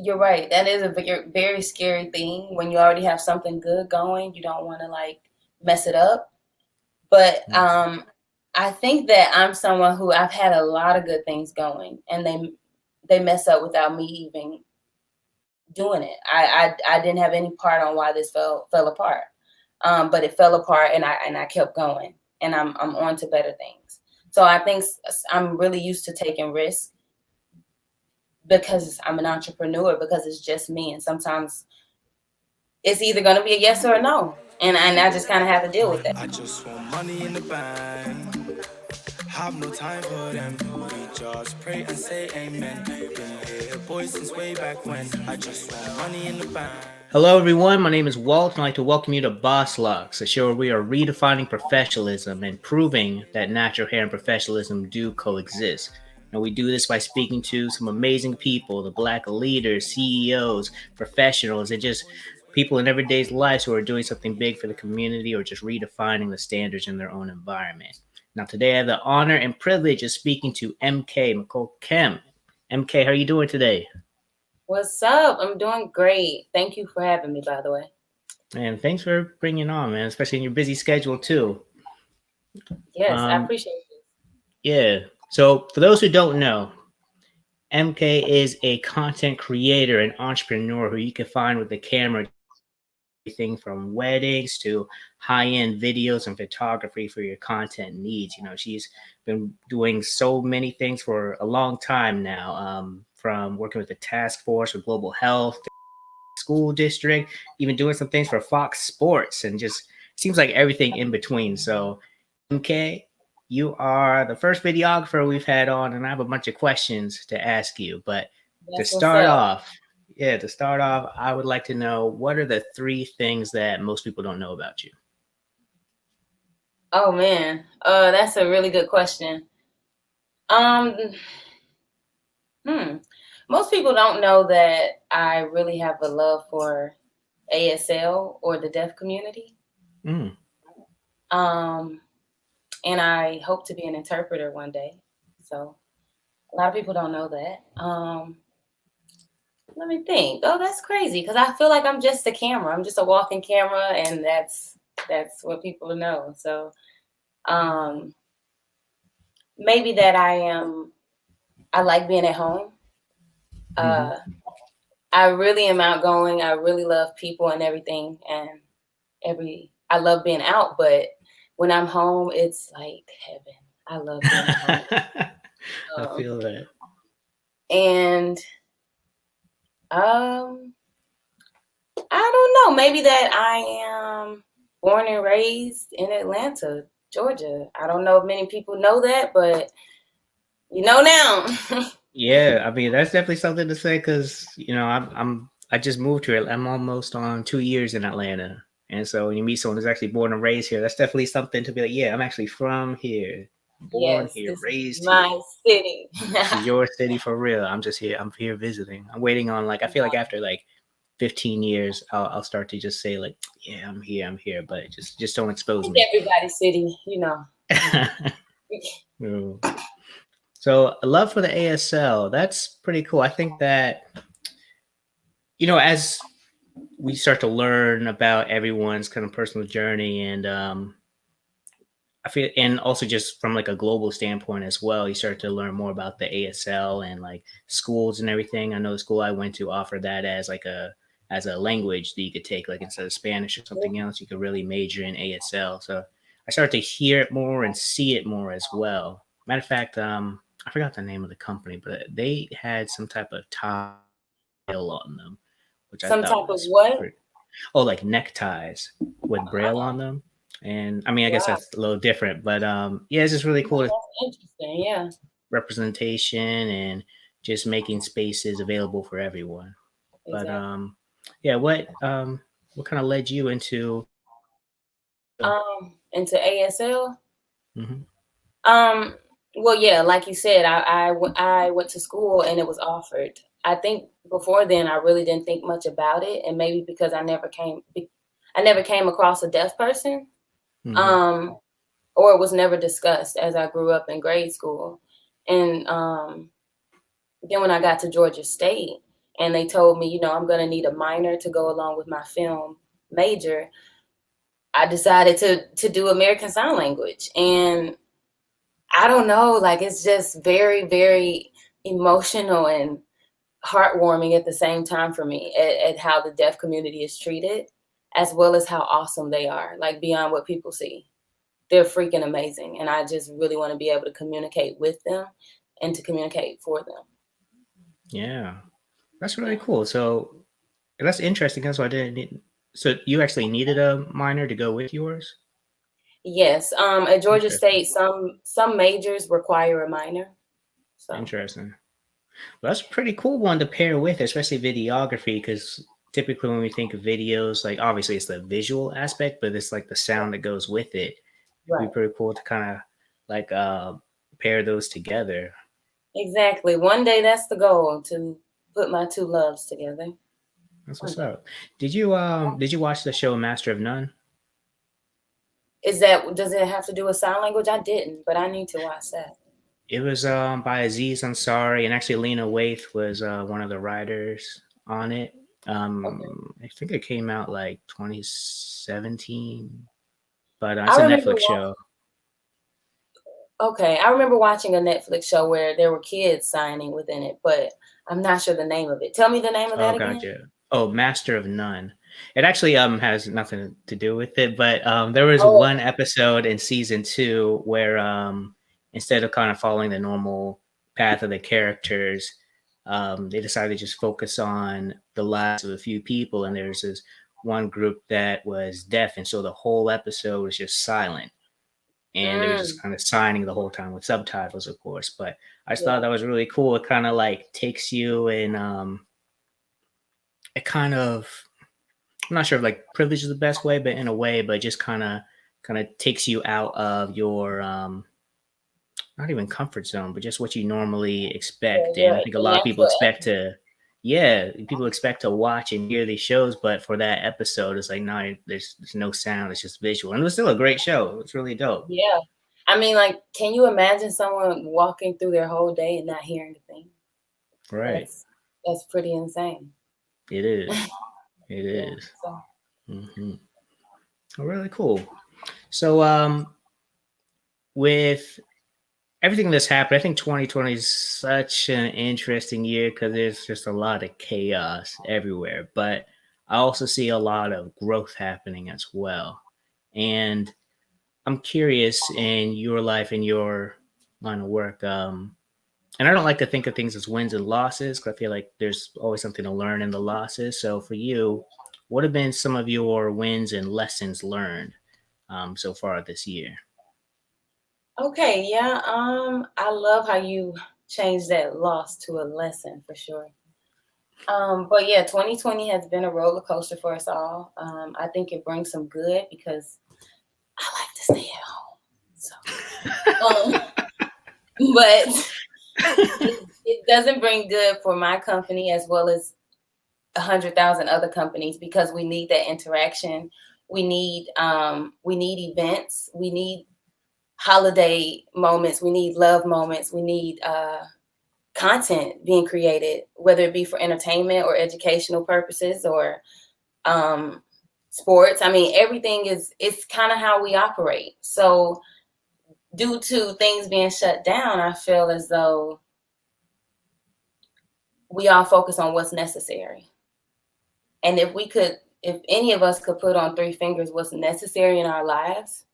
You're right. That is a very, very scary thing when you already have something good going. You don't want to like mess it up. But Yes. I think that I'm someone who I've had a lot of good things going, and they mess up without me even doing it. I didn't have any part on why this fell apart, but it fell apart, and I kept going, and I'm on to better things. So I think I'm really used to taking risks because I'm an entrepreneur, because it's just me, and sometimes it's either going to be a yes or a no, and I just kind of have to deal with it. I just want money in the bank. Have no time for them. We just pray and say amen. Been here, boys, since way back when. I just want money in the bank. Hello, everyone. My name is Walt, and I'd like to welcome you to BossLocks, a show where we are redefining professionalism and proving that natural hair and professionalism do coexist. And we do this by speaking to some amazing people, the Black leaders, CEOs, professionals, and just people in everyday's lives who are doing something big for the community or just redefining the standards in their own environment. Now, today I have the honor and privilege of speaking to MK, Michole Kemp. MK, how are you doing today? What's up? I'm doing great. Thank you for having me, by the way. And thanks for bringing on, man, especially in your busy schedule too. Yes, I Um, appreciate it. yeah. So for those who don't know, MK is a content creator and entrepreneur who you can find with the camera, everything from weddings to high-end videos and photography for your content needs. You know, she's been doing so many things for a long time now, from working with the task force for global health, school district, even doing some things for Fox Sports, and just seems like everything in between. So, MK, you are the first videographer we've had on, and I have a bunch of questions to ask you. But to That's what's start up. off, I would like to know what are the three things that most people don't know about you? Oh man, that's a really good question. Um, hmm. Most people don't know that I really have a love for ASL or the deaf community. Mm, Um, and I hope to be an interpreter one day. So a lot of people don't know that. Let me think. Oh, that's crazy because I feel like I'm just a camera. I'm just a walking camera, and that's what people know. So um, maybe that I like being at home. hmm Uh, I really am outgoing. I really love people and everything, and I love being out. But when I'm home, it's like heaven. I love being at home. I Um, feel that. and um, I don't know. Maybe that I am born and raised in Atlanta, Georgia. I don't know if many people know that, but you know now. Yeah, I mean that's definitely something to say because I just moved here. I'm almost on 2 years in Atlanta, and so when you meet someone who's actually born and raised here, that's definitely something to be like, yeah, I'm actually from here, born Yes, here, this is raised here. my city. This is your city for real. I'm just here. I'm here visiting. I'm waiting on like I feel like after like 15 years, I'll start to just say like, yeah, I'm here, but just don't expose It's me. everybody's city, you know. Mm. So a love for the ASL, that's pretty cool. I think that as we start to learn about everyone's kind of personal journey and I feel and also just from like a global standpoint as well, you start to learn more about the ASL and like schools and everything. I know the school I went to offered that as like a language that you could take, like instead of Spanish or something else, you could really major in ASL. So I started to hear it more and see it more as well. Matter of fact, I forgot the name of the company, but they had some type of tile on them, which I Some thought type of was what? pretty. Oh, like neckties with braille on Oh, them. And I mean, I guess wow. that's a little different, but yeah, it's just really No, cool to that's interesting. Yeah, representation and just making spaces available for everyone. But exactly. yeah, what kind of led you into? Into ASL. Mhm. Um, well, yeah, like you said, I went to school and it was offered. I think before then I really didn't think much about it, and maybe because I never came across a deaf person, Mhm. um, or it was never discussed as I grew up in grade school, and then when I got to Georgia State, and they told me, I'm going to need a minor to go along with my film major, I decided to do American Sign Language. And I don't know, like, it's just very, very emotional and heartwarming at the same time for me at how the deaf community is treated, as well as how awesome they are, like beyond what people see. They're freaking amazing. And I just really want to be able to communicate with them and to communicate for them. Yeah, that's really cool. So that's interesting. That's why I didn't need. So you actually needed a minor to go with yours? Yes. At Georgia Interesting. State, some majors require a minor. So Interesting. Well, that's a pretty cool one to pair with, especially videography, because typically when we think of videos, like obviously it's the visual aspect, but it's like the sound that goes with it. It'd be right. pretty cool to kind of like pair those together. Exactly. One day that's the goal, to put my two loves together. That's One what's day. up. Did you watch the show Master of None? Does it have to do with sign language? I didn't, but I need to watch that. It was by Aziz Ansari, and actually Lena Waithe was one of the writers on it. Okay. I think it came out like 2017, but it's I a remember Netflix show. Okay, I remember watching a Netflix show where there were kids signing within it, but I'm not sure the name of it. Tell me the name of Oh, that again. gotcha. Oh, Master of None. It actually has nothing to do with it, but there was Oh, one episode in season 2 where instead of kind of following the normal path of the characters, they decided to just focus on the lives of a few people, and there's this one group that was deaf, and so the whole episode was just silent, and they were just mm, kind of signing the whole time with subtitles, of course. But I just thought yeah, that was really cool. It kind of like takes you in it kind of, I'm not sure if like privilege is the best way, but in a way, but just kind of takes you out of your not even comfort zone, but just what you normally expect. And I think a your lot of people natural expect essence. to, yeah, people expect to watch and hear these shows, but for that episode, it's like no, there's no sound, it's just visual, and it was still a great show. It's really dope. Yeah, I mean, like, can you imagine someone walking through their whole day and not hearing a thing? Right. That's that's pretty insane. It is. It Yeah. is. So Hmm. Really cool. So, with everything that's happened, I think 2020 is such an interesting year because there's just a lot of chaos everywhere. But I also see a lot of growth happening as well. And I'm curious in your life, in your line of work. And I don't like to think of things as wins and losses because I feel like there's always something to learn in the losses. So for you, what have been some of your wins and lessons learned so far this year? okay, yeah. I love how you changed that loss to a lesson for sure. But yeah, 2020 has been a roller coaster for us all. I think it brings some good because I like to stay at home. So, but it doesn't bring good for my company as well as 100,000 other companies because we need that interaction. We need events. We need holiday moments. We need love moments. We need content being created, whether it be for entertainment or educational purposes or um, sports. I mean, everything it's kind of how we operate. So due to things being shut down, I feel as though we all focus on what's necessary. And if any of us could put on three fingers what's necessary in our lives,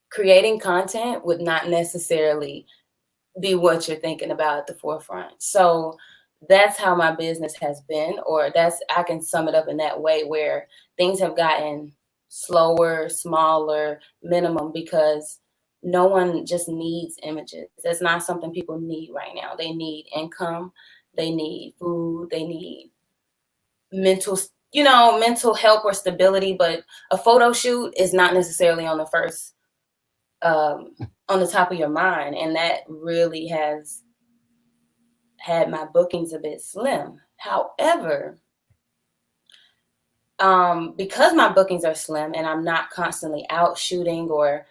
creating content would not necessarily be what you're thinking about at the forefront. So that's how my business has been, or I can sum it up in that way where things have gotten slower, smaller, minimum because no one just needs images. That's not something people need right now. They need income, they need food, they need mental, mental help or stability, but a photo shoot is not necessarily um, on the top of your mind. And that really has had my bookings a bit slim. However, because my bookings are slim and I'm not constantly out shooting or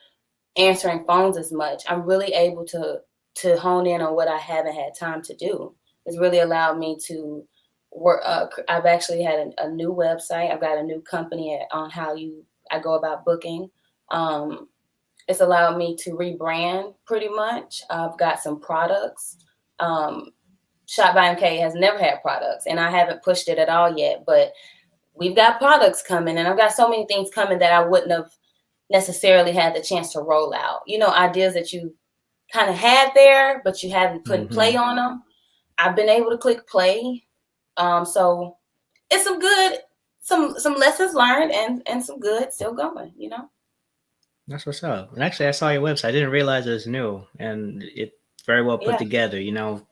answering phones as much, I'm really able to hone in on what I haven't had time to do. It's really allowed me to I've actually had a new website. I've got a new company on how I go about booking. It's allowed me to rebrand pretty much. I've got some products. Shop by MK has never had products, and I haven't pushed it at all yet, but we've got products coming, and I've got so many things coming that I wouldn't have necessarily had the chance to roll out. Ideas that you kind of had there, but you haven't put play on them. I've been able to click play. So it's some good, some lessons learned and some good still going, That's what's up. And actually, I saw your website. I didn't realize it was new, and it's very well put together.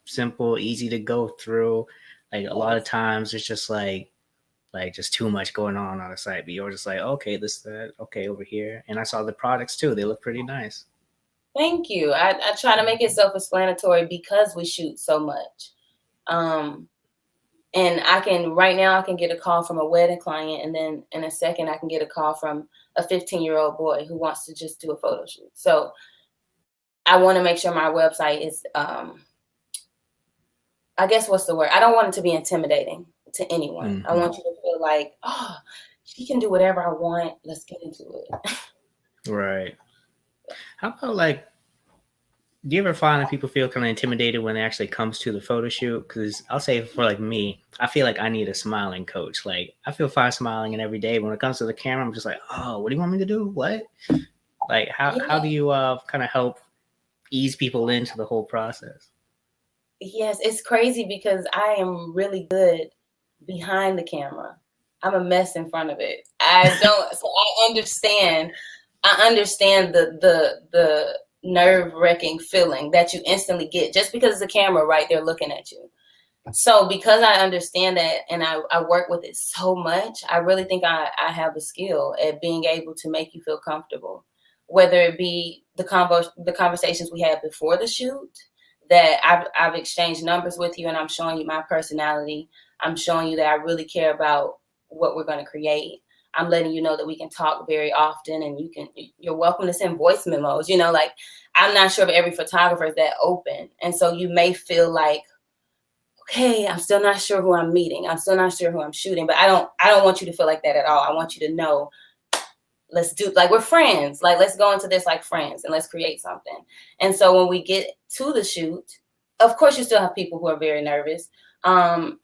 Simple, easy to go through. Like a lot of times, it's just like just too much going on the site. But you're just like, okay, this, that, okay, over here. And I saw the products too. They look pretty nice. Thank you. I try to make it self-explanatory because we shoot so much. And right now I can get a call from a wedding client, and then in a second I can get a call from a 15-year-old boy who wants to just do a photo shoot. So I want to make sure my website is, I guess what's the word? I don't want it to be intimidating to anyone. I want you to feel like, oh, she can do whatever I want. Let's get into it. Right. How about do you ever find that people feel kind of intimidated when it actually comes to the photo shoot? Because I'll say for me, I feel like I need a smiling coach. Like I feel fine smiling and every day. When it comes to the camera, I'm just like, oh, what do you want me to do? What? Like how do you kind of help ease people into the whole process? Yes, it's crazy because I am really good behind the camera. I'm a mess in front of it. So I understand the nerve-wracking feeling that you instantly get just because it's a camera right there looking at you. So because I understand that and I work with it so much, I really think I have a skill at being able to make you feel comfortable, whether it be the conversations we had before the shoot, that I've exchanged numbers with you and I'm showing you my personality. I'm showing you that I really care about what we're going to create. I'm letting you know that we can talk very often, and you're welcome to send voice memos. I'm not sure if every photographer is that open. And so you may feel like, okay, I'm still not sure who I'm meeting. I'm still not sure who I'm shooting, but I don't want you to feel like that at all. I want you to know, let's do, we're friends. Let's go into this like friends and let's create something. And so when we get to the shoot, of course you still have people who are very nervous. And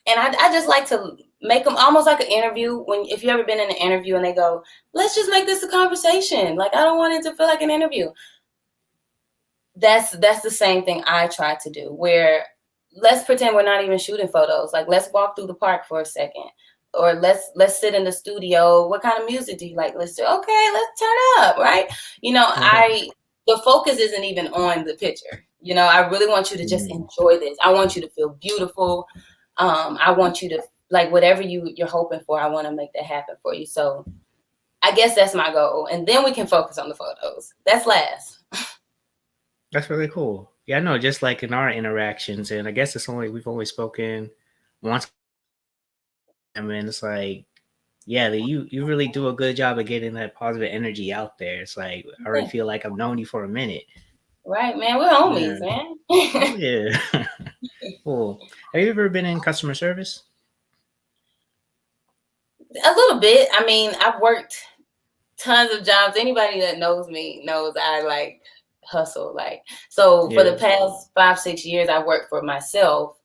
I just like to make them almost like an interview. If you've ever been in an interview and they go, let's just make this a conversation. I don't want it to feel like an interview. That's the same thing I try to do, where let's pretend we're not even shooting photos. Let's walk through the park for a second, or let's sit in the studio. What kind of music do you like? Let's turn up, right? The focus isn't even on the picture. I really want you to just enjoy this. I want you to feel beautiful. I want you to whatever you're hoping for. I want to make that happen for you. So I guess that's my goal. And then we can focus on the photos. That's last. That's really cool. Yeah, I know, just in our interactions, and I guess we've only spoken once. I mean, it's you really do a good job of getting that positive energy out there. It's I already feel like I've known you for a minute. Right, man. We're homies, man. Oh, yeah. Cool. Have you ever been in customer service? A little bit. I mean, I've worked tons of jobs. Anybody that knows me knows I hustle. For the past 5-6 years, I worked for myself,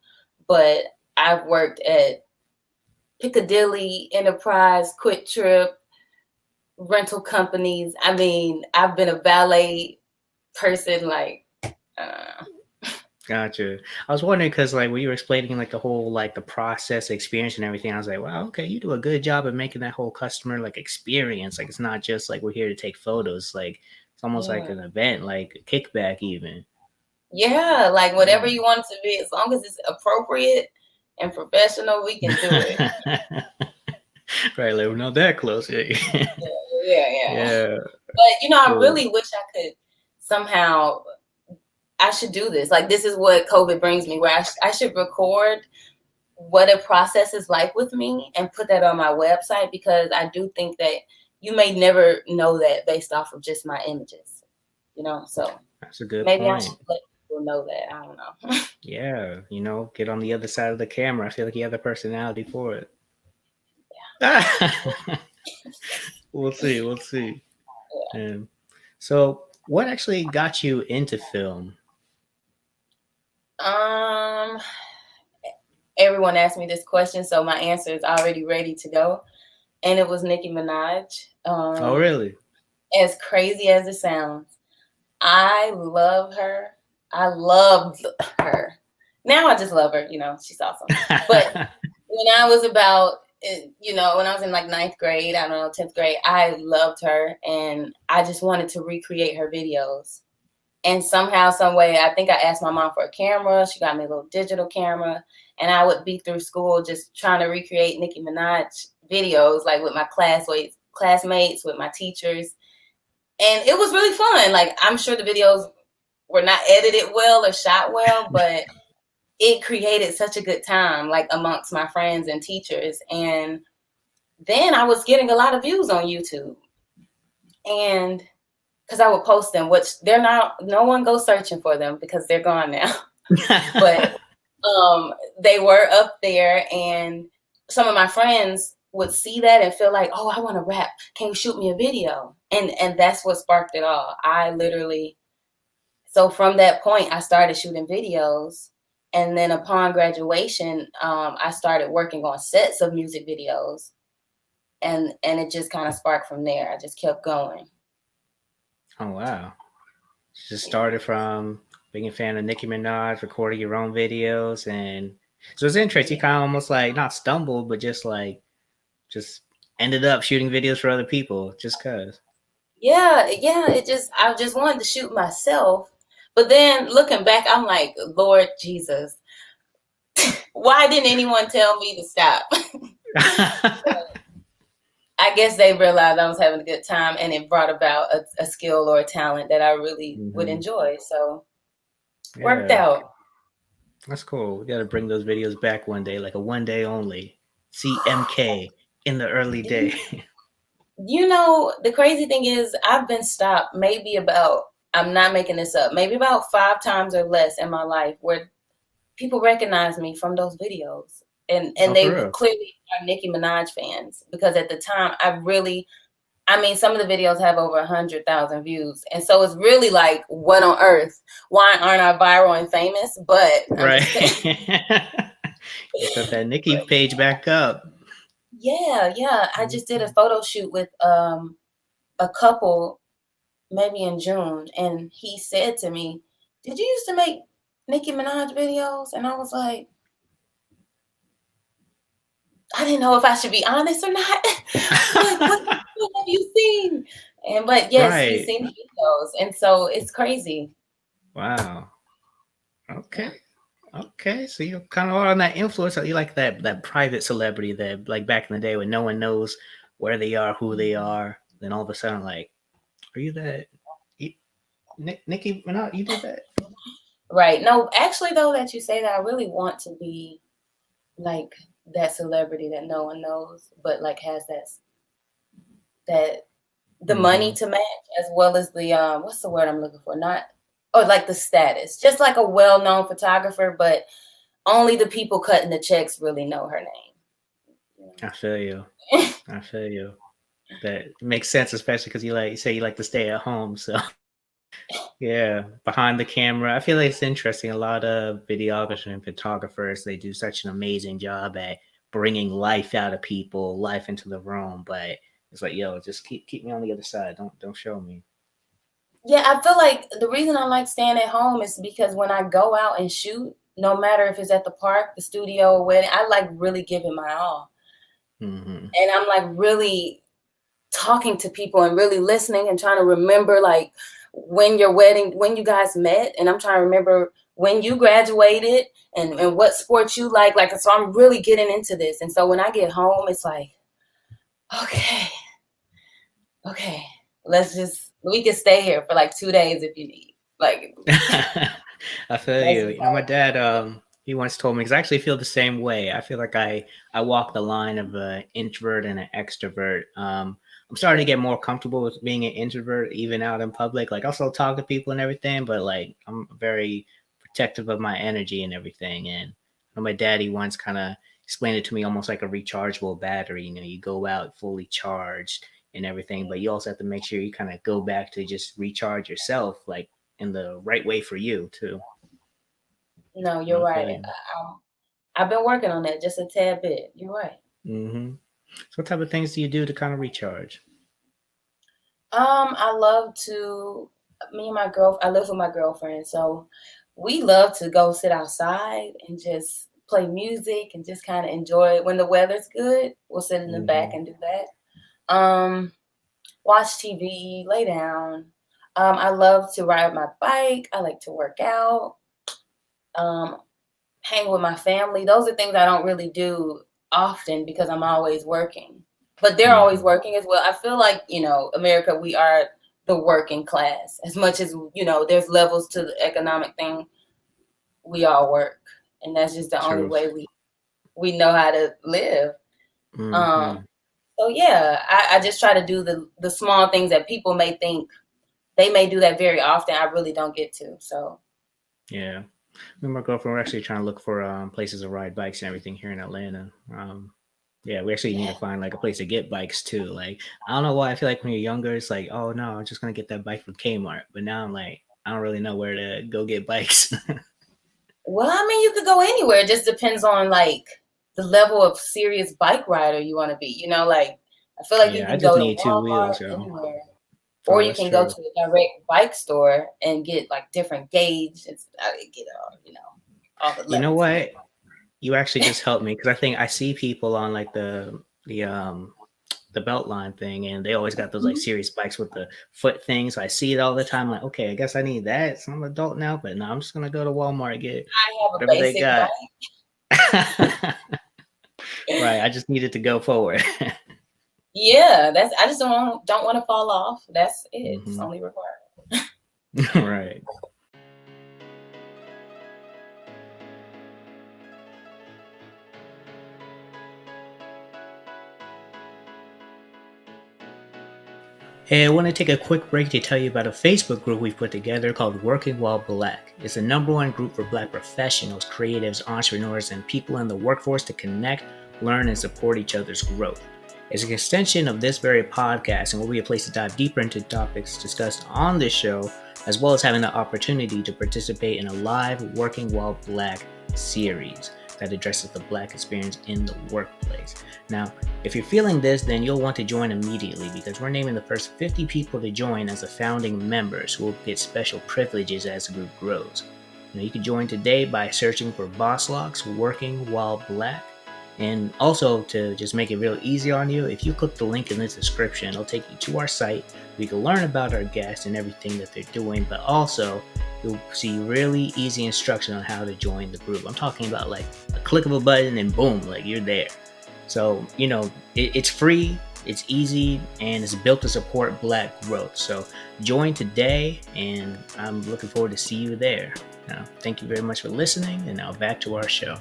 but I've worked at Piccadilly, Enterprise, Quick Trip, rental companies. I mean, I've been a valet person. Gotcha. I was wondering because when you were explaining the whole the process, experience, and everything, I was like, wow, okay, you do a good job of making that whole customer experience. It's not just we're here to take photos. It's almost like an event, a kickback even. Yeah, whatever you want it to be, as long as it's appropriate and professional, we can do it. Right, we're not that close. Yeah. But I really wish I could somehow. I should do this. This is what COVID brings me, where I should record what a process is like with me and put that on my website, because I do think that you may never know that based off of just my images, so that's a good maybe point. people know that. I don't know. Yeah, get on the other side of the camera. I feel like you have the personality for it. We'll see. We'll see. So, what actually got you into film? Everyone asked me this question, so my answer is already ready to go. And it was Nicki Minaj. Oh, really? As crazy as it sounds, I love her. I loved her. Now I just love her. She's awesome. But when I was when I was in like 9th grade, I don't know, 10th grade, I loved her. And I just wanted to recreate her videos. And somehow, some way, I think I asked my mom for a camera. She got me a little digital camera. And I would be through school just trying to recreate Nicki Minaj videos, like with my classmates, with my teachers. And it was really fun. Like, I'm sure the videos were not edited well or shot well, but it created such a good time, like amongst my friends and teachers. And then I was getting a lot of views on YouTube. And because I would post them, which no one goes searching for them because they're gone now. But they were up there, and some of my friends would see that and feel like, oh, I want to rap. Can you shoot me a video? And that's what sparked it all. So from that point, I started shooting videos. And then upon graduation, I started working on sets of music videos. And it just kind of sparked from there. I just kept going. Oh, wow. Just started from being a fan of Nicki Minaj, recording your own videos. And so it's interesting. You kind of almost like not stumbled, but just ended up shooting videos for other people just because. Yeah. I just wanted to shoot myself. But then looking back, I'm like, Lord Jesus, why didn't anyone tell me to stop? I guess they realized I was having a good time, and it brought about a skill or a talent that I really would enjoy. So worked out. That's cool. We got to bring those videos back one day, like a one day only. CMK in the early day. The crazy thing is I've been stopped maybe about, I'm not making this up, maybe about 5 times or less in my life where people recognize me from those videos. And they clearly are Nicki Minaj fans, because at the time some of the videos have over 100,000 views. And so it's really like, what on earth? Why aren't I viral and famous? But right. You put that Nicki page back up. Yeah. I just did a photo shoot with a couple maybe in June, and he said to me, "Did you used to make Nicki Minaj videos?" And I was like, I didn't know if I should be honest or not. Like, what have you seen? But yes, he's seen the videos, and so it's crazy. Wow. Okay. So you're kind of on that influence. You like that private celebrity that, like, back in the day when no one knows where they are, who they are. Then all of a sudden, like, are you that Nicki Minaj? You did that? Right. No, actually, though, that you say that, I really want to be like that celebrity that no one knows, but like has that the money to match, as well as the what's the word I'm looking for? Like the status, just like a well-known photographer, but only the people cutting the checks really know her name. I feel you. That makes sense, especially because you say you like to stay at home. So yeah, behind the camera, I feel like it's interesting. A lot of videographers and photographers, they do such an amazing job at bringing life out of people, life into the room. But it's like, yo, just keep me on the other side. Don't show me. Yeah, I feel like the reason I like staying at home is because when I go out and shoot, no matter if it's at the park, the studio, or wedding, I like really giving my all. And I'm like really talking to people and really listening and trying to remember like when you guys met, and I'm trying to remember when you graduated and what sports you like. So I'm really getting into this. And so when I get home, it's like, okay, we can stay here for like 2 days if you need. Like, I feel you. My dad, he once told me, because I actually feel the same way. I feel like I walk the line of an introvert and an extrovert. I'm starting to get more comfortable with being an introvert, even out in public. Like, I'll still talk to people and everything, but like, I'm very protective of my energy and everything. And my daddy once kind of explained it to me almost like a rechargeable battery. You know, you go out fully charged and everything, but you also have to make sure you kind of go back to just recharge yourself, like in the right way for you too. No, you're I feel right. you. I've been working on that just a tad bit. You're right. Mm-hmm. So what type of things do you do to kind of recharge? I love to. Me and my girl. I live with my girlfriend, so we love to go sit outside and just play music and just kind of enjoy it. When the weather's good, we'll sit in the back Mm-hmm. and do that. Watch TV, lay down. I love to ride my bike. I like to work out. Um, Hang with my family. Those are things I don't really do often because I'm always working. But they're always Mm-hmm. working as well. I feel like, America, we are the working class. As much as, there's levels to the economic thing, we all work. And that's just the only Truth. way we know how to live. Mm-hmm. Um, so yeah, I just try to do the small things that people may think they may do that very often. I really don't get to. So Yeah. Me and my girlfriend were actually trying to look for places to ride bikes and everything here in Atlanta. Yeah, we actually need yeah. to find like a place to get bikes too. Like, I don't know why I feel like when you're younger, it's like, oh no, I'm just gonna get that bike from Kmart. But now I'm like, I don't really know where to go get bikes. Well, I mean, you could go anywhere. It just depends on like the level of serious bike rider you want to be. Like I feel like you Yeah, I can just go to need two Walmart wheels, yo. anywhere, or Oh, you that's can go true. to a direct bike store and get like different gauge and get all the You know levels. what? You actually just helped me because I think I see people on like the Beltline thing, and they always got those like Mhm. serious bikes with the foot things. So I see it all the time. Like, okay, I guess I need that. So I'm an adult now, but no, I'm just gonna go to Walmart and get I have a whatever they basic got. bike. Right, I just needed to go forward. Yeah, that's. I just don't want to fall off. That's it. It's Hmm. only required. Right. Hey, I want to take a quick break to tell you about a Facebook group we've put together called Working While Black. It's the #1 group for Black professionals, creatives, entrepreneurs, and people in the workforce to connect, learn, and support each other's growth. It's an extension of this very podcast and will be a place to dive deeper into topics discussed on this show, as well as having the opportunity to participate in a live Working While Black series that addresses the Black experience in the workplace. Now, if you're feeling this, then you'll want to join immediately because we're naming the first 50 people to join as the founding members who will get special privileges as the group grows. You can join today by searching for BossLocks Working While Black. And also, to just make it real easy on you, if you click the link in the description, it'll take you to our site. We can learn about our guests and everything that they're doing, but also you'll see really easy instruction on how to join the group. I'm talking about like a click of a button and boom, like you're there. So, it's free, it's easy, and it's built to support Black growth. So join today, and I'm looking forward to see you there. Now, thank you very much for listening, and now back to our show.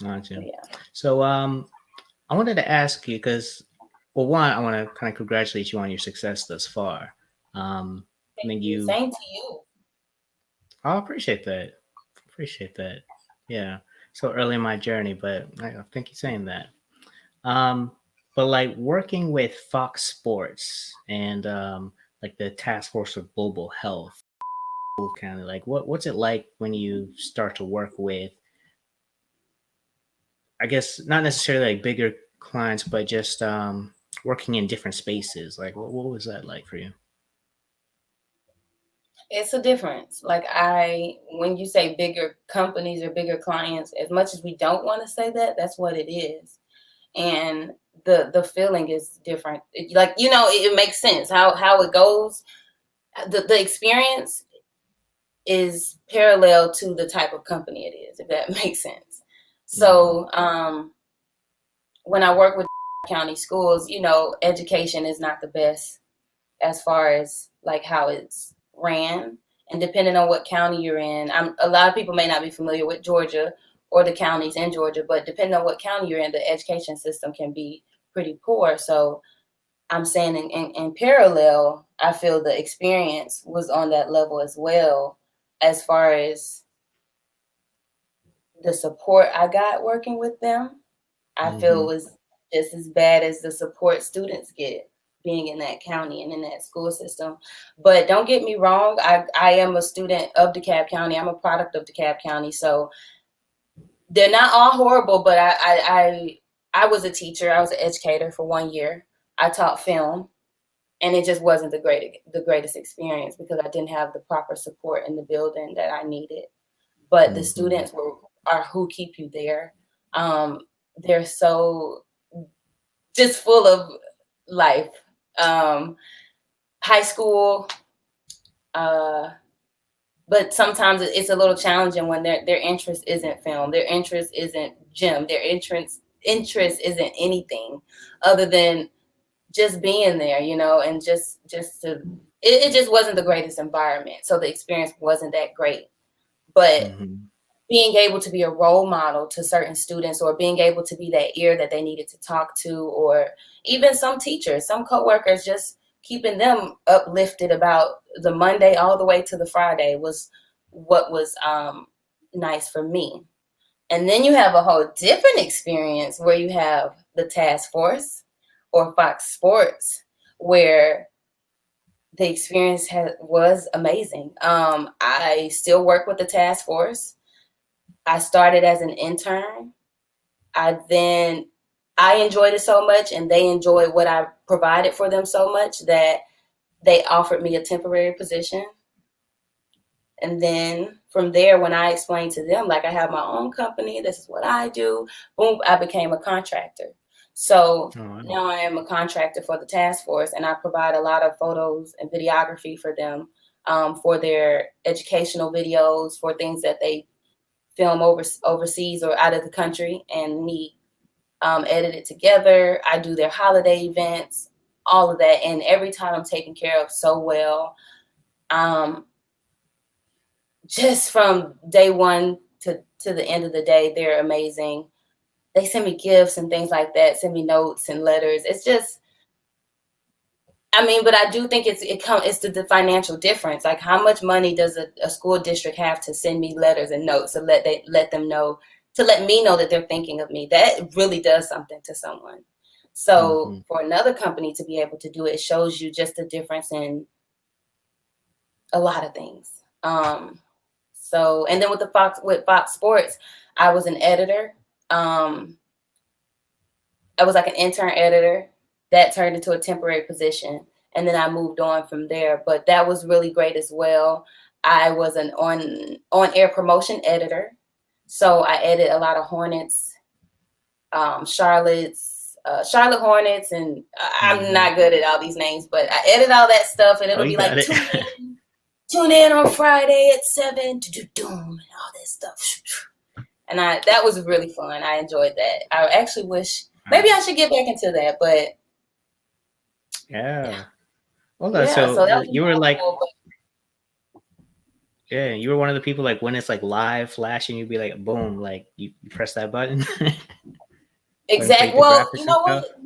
Gotcha. Yeah. So, I wanted to ask you because, well, one, I want to kind of congratulate you on your success thus far. I Thank think you. you Same to you. I appreciate that. Appreciate that. Yeah. So early in my journey, but I think you're saying that. Um, but like working with Fox Sports and like the Task Force of Global Health, kind of like what's it like when you start to work with, I guess not necessarily like bigger clients, but just working in different spaces. Like what was that like for you? It's a difference. Like when you say bigger companies or bigger clients, as much as we don't want to say that, that's what it is. And the feeling is different. It makes sense how it goes. The experience is parallel to the type of company it is, if that makes sense. Mm-hmm. So when I work with county schools, education is not the best as far as like how it's ran. And depending on what county you're in, a lot of people may not be familiar with Georgia. or the counties in Georgia, but depending on what county you're in, the education system can be pretty poor. So I'm saying in parallel, I feel the experience was on that level as well, as far as the support I got working with them. I feel it was just as bad as the support students get being in that county and in that school system. But don't get me wrong, I am a student of DeKalb County. I'm a product of DeKalb County. So they're not all horrible, but I was a teacher. I was an educator for 1 year. I taught film, and it just wasn't the greatest experience because I didn't have the proper support in the building that I needed. But the students are who keep you there. They're so just full of life. High school, but sometimes it's a little challenging when their interest isn't film, their interest isn't gym, their interest isn't anything other than just being there, you know, and just to it just wasn't the greatest environment. So the experience wasn't that great. But being able to be a role model to certain students, or being able to be that ear that they needed to talk to, or even some teachers, some coworkers, just keeping them uplifted about the Monday all the way to the Friday was what was nice for me. And then you have a whole different experience where you have the task force or Fox Sports, where the experience was amazing. I still work with the task force. I started as an intern. I enjoyed it so much, and they enjoyed what I provided for them so much that they offered me a temporary position. And then from there, when I explained to them, like, I have my own company, this is what I do, boom, I became a contractor. So now I am a contractor for the task force, and I provide a lot of photos and videography for them, for their educational videos, for things that they film overseas or out of the country and need edited together. I do their holiday events, all of that. And every time I'm taken care of so well. Just from day one to the end of the day, they're amazing. They send me gifts and things like that, send me notes and letters. It's just, I mean, but I do think it's the financial difference. Like, how much money does a school district have to send me letters and notes to let them know, to let me know that they're thinking of me? That really does something to someone. So for another company to be able to do it, it shows you just the difference in a lot of things. So, and then with Fox Sports, I was an editor. I was like an intern editor that turned into a temporary position, and then I moved on from there. But that was really great as well. I was an on-air promotion editor, so I edit a lot of Hornets, Charlotte Hornets, and I'm not good at all these names, but I edit all that stuff, and it'll be like tune in on Friday at 7, and all that stuff. And that was really fun. I enjoyed that. I actually wish maybe I should get back into that, but yeah. Well, yeah, so that you were like, yeah, you were one of the people, like, when it's like live flashing, you'd be like, boom, like you press that button. Exactly. Well, you know what?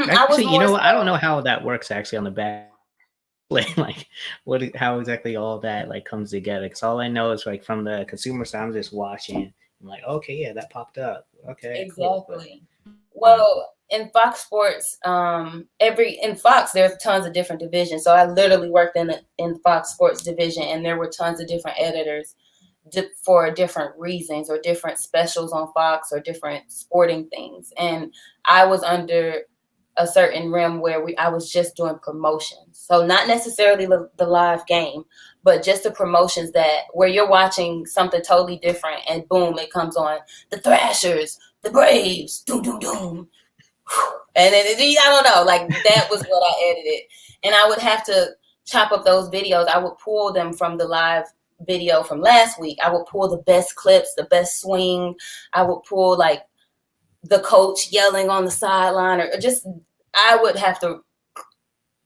Actually, you know what? I don't know how that works actually on the back. Like how exactly all that like comes together, because all I know is like from the consumer side, I'm just watching. I'm like, okay, yeah, that popped up. Okay, exactly. Cool. Well, in Fox Sports, in Fox there's tons of different divisions. So I literally worked in Fox Sports division, and there were tons of different editors for different reasons, or different specials on Fox, or different sporting things. And I was under a certain rim where I was just doing promotions. So not necessarily the live game, but just the promotions where you're watching something totally different, and boom, it comes on the Thrashers, the Braves, doom, doom, doom. And then, I don't know, like, that was what I edited. And I would have to chop up those videos. I would pull them from the live video from last week. I would pull the best clips, the best swing. I would pull like the coach yelling on the sideline, or just, I would have to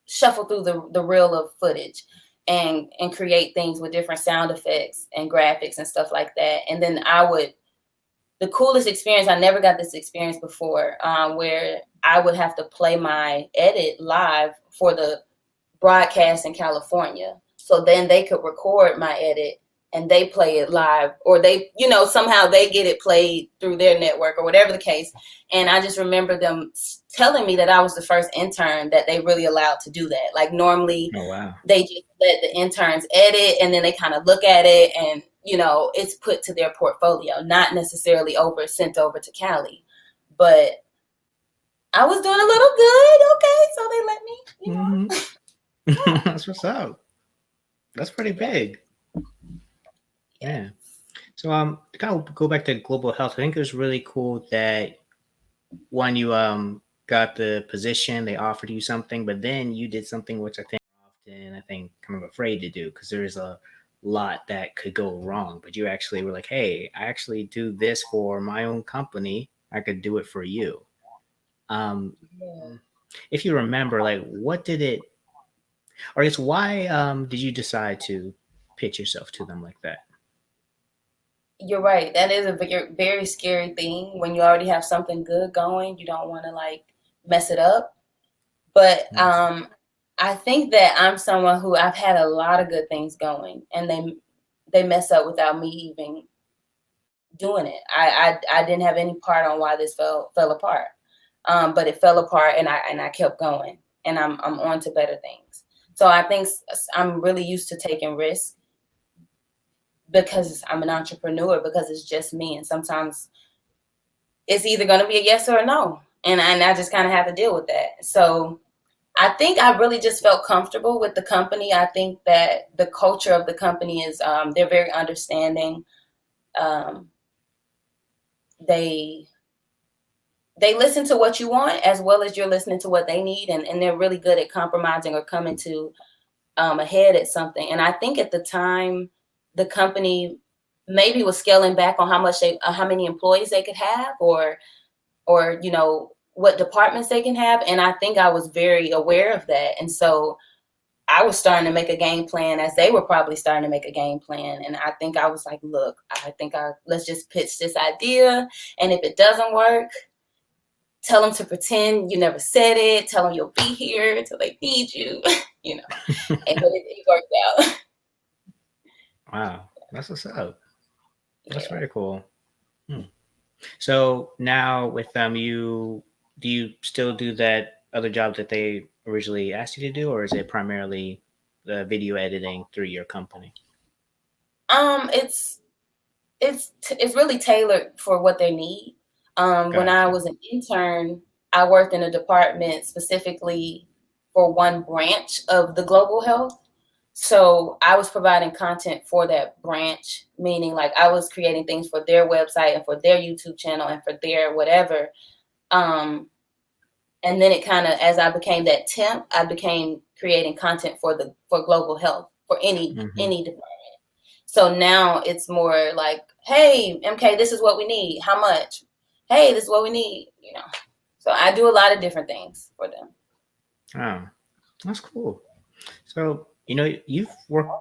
shuffle through the reel of footage and create things with different sound effects and graphics and stuff like that. And then I would the coolest experience, I never got this experience before, where I would have to play my edit live for the broadcast in California. So then they could record my edit and they play it live, or they, somehow they get it played through their network or whatever the case. And I just remember them telling me that I was the first intern that they really allowed to do that. Like normally they just let the interns edit and then they kind of look at it and, it's put to their portfolio, not necessarily sent over to Cali. But I was doing a little good. Okay. So they let me, Mm-hmm. That's what's up. That's pretty big. Yeah. So to kind of go back to global health, I think it was really cool that when you got the position, they offered you something, but then you did something which I think kind of afraid to do, because there is a lot that could go wrong. But you actually were like, hey, I actually do this for my own company. I could do it for you. If you remember, like, what did it, or I guess why did you decide to pitch yourself to them like that? You're right. That is a very, very scary thing. When you already have something good going, you don't want to like mess it up. But I think that I'm someone who, I've had a lot of good things going, and they mess up without me even doing it. I didn't have any part on why this fell apart. But it fell apart, and I kept going, and I'm on to better things. So I think I'm really used to taking risks, because I'm an entrepreneur, because it's just me. And sometimes it's either going to be a yes or a no. And I just kind of have to deal with that. So I think I really just felt comfortable with the company. I think that the culture of the company is, they're very understanding. They listen to what you want as well as you're listening to what they need. And they're really good at compromising or coming to ahead at something. And I think at the time, the company maybe was scaling back on how many employees they could have, or what departments they can have. And I think I was very aware of that. And so I was starting to make a game plan as they were probably starting to make a game plan. And I think I was like, look, let's just pitch this idea. And if it doesn't work, tell them to pretend you never said it. Tell them you'll be here until they need you, And but it worked out. Wow, that's what's up. That's very cool. So now with them, do you still do that other job that they originally asked you to do, or is it primarily the video editing through your company? It's really tailored for what they need. When I was an intern, I worked in a department specifically for one branch of the global health. So I was providing content for that branch, meaning like I was creating things for their website and for their YouTube channel and for their whatever. And then it kind of, as I became that temp, I became creating content for global health for any department. So now it's more like, hey, MK, this is what we need. How much? Hey, this is what we need. So I do a lot of different things for them. Oh, that's cool. So, you've worked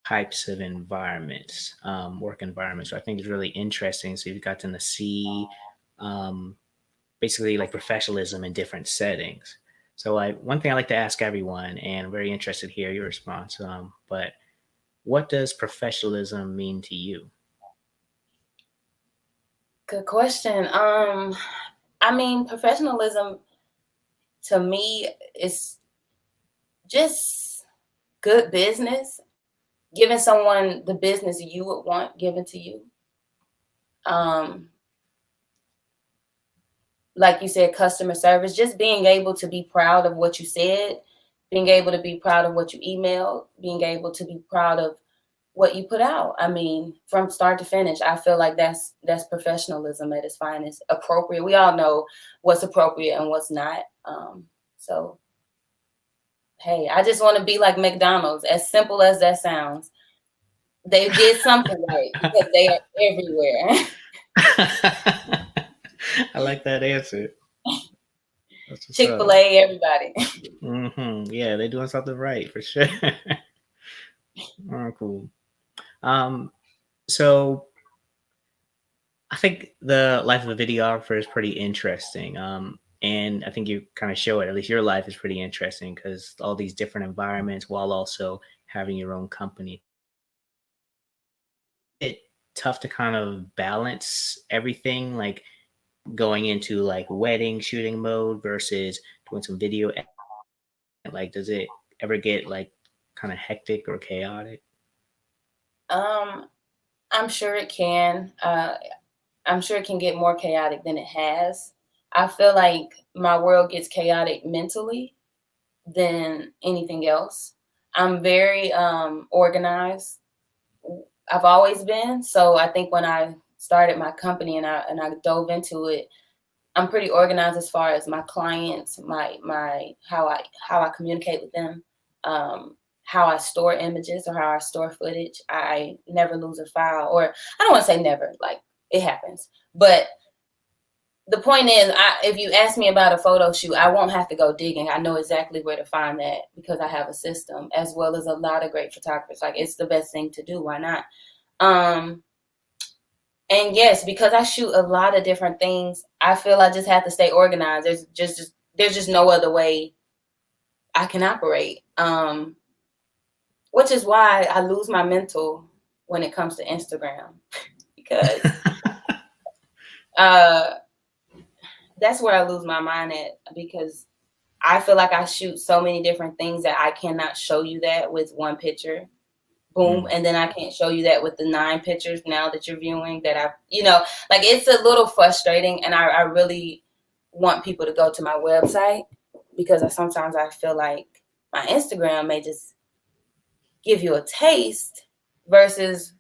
types of environments, work environments. So I think it's really interesting. So you've gotten to see basically like professionalism in different settings. So one thing I like to ask everyone, and I'm very interested to hear your response, but what does professionalism mean to you? Good question. Professionalism to me is just good business, giving someone the business you would want given to you. Like you said, customer service, just being able to be proud of what you said, being able to be proud of what you emailed, being able to be proud of what you put out. From start to finish, I feel like that's professionalism at its finest. Appropriate. We all know what's appropriate and what's not. So, hey, I just want to be like McDonald's, as simple as that sounds. They did something right because they are everywhere. I like that answer. Chick-fil-A, everybody. Yeah, they're doing something right for sure. Oh, cool. So I think the life of a videographer is pretty interesting. And I think you kind of show it. At least your life is pretty interesting because all these different environments while also having your own company. It's tough to kind of balance everything, like going into like wedding shooting mode versus doing some video. Like, does it ever get like kind of hectic or chaotic? Um, I'm sure it can. I'm sure it can get more chaotic than it has. I feel like my world gets chaotic mentally than anything else. I'm very organized. I've always been. So I think when I started my company and I dove into it, I'm pretty organized as far as my clients, my how I communicate with them, how I store images or how I store footage. I never lose a file, or I don't want to say never, like it happens. But the point is, if you ask me about a photo shoot, I won't have to go digging. I know exactly where to find that because I have a system, as well as a lot of great photographers. Like it's the best thing to do. Why not? Um, and yes, because I shoot a lot of different things, I feel I just have to stay organized. There's just no other way I can operate. Which is why I lose my mental when it comes to Instagram because uh, that's where I lose my mind at because I feel like I shoot so many different things that I cannot show you that with one picture. Boom, and then I can't show you that with the 9 pictures now that you're viewing that like it's a little frustrating, and I really want people to go to my website because sometimes I feel like my Instagram may just give you a taste versus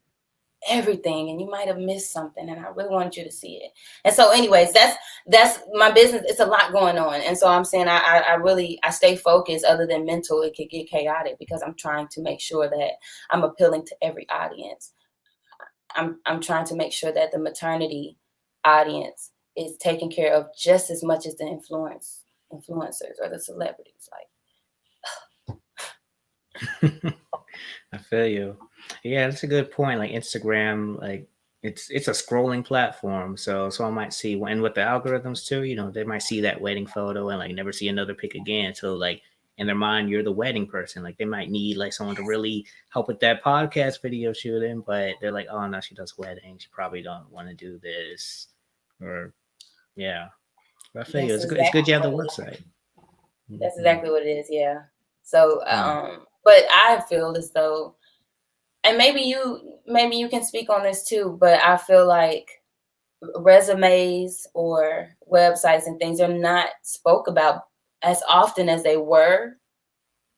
everything, and you might have missed something, and I really want you to see it. And so anyways, that's my business. It's a lot going on, and so I'm saying I really stay focused. Other than mental, it could get chaotic because I'm trying to make sure that I'm appealing to every audience. I'm trying to make sure that the maternity audience is taken care of just as much as the influencers or the celebrities. Like, I feel you. Yeah, that's a good point. Like Instagram, like it's a scrolling platform, so someone might see, and with the algorithms too, they might see that wedding photo and like never see another pic again. So like in their mind, you're the wedding person. Like they might need like someone to really help with that podcast video shooting, but they're like, oh no, she does weddings. She probably don't want to do this, or yeah. I feel you. that's It's good exactly you have the what it is. website. That's Mhm. exactly what it is. Yeah. So, Yeah. but I feel as though, and maybe you can speak on this too, but I feel like resumes or websites and things are not spoke about as often as they were.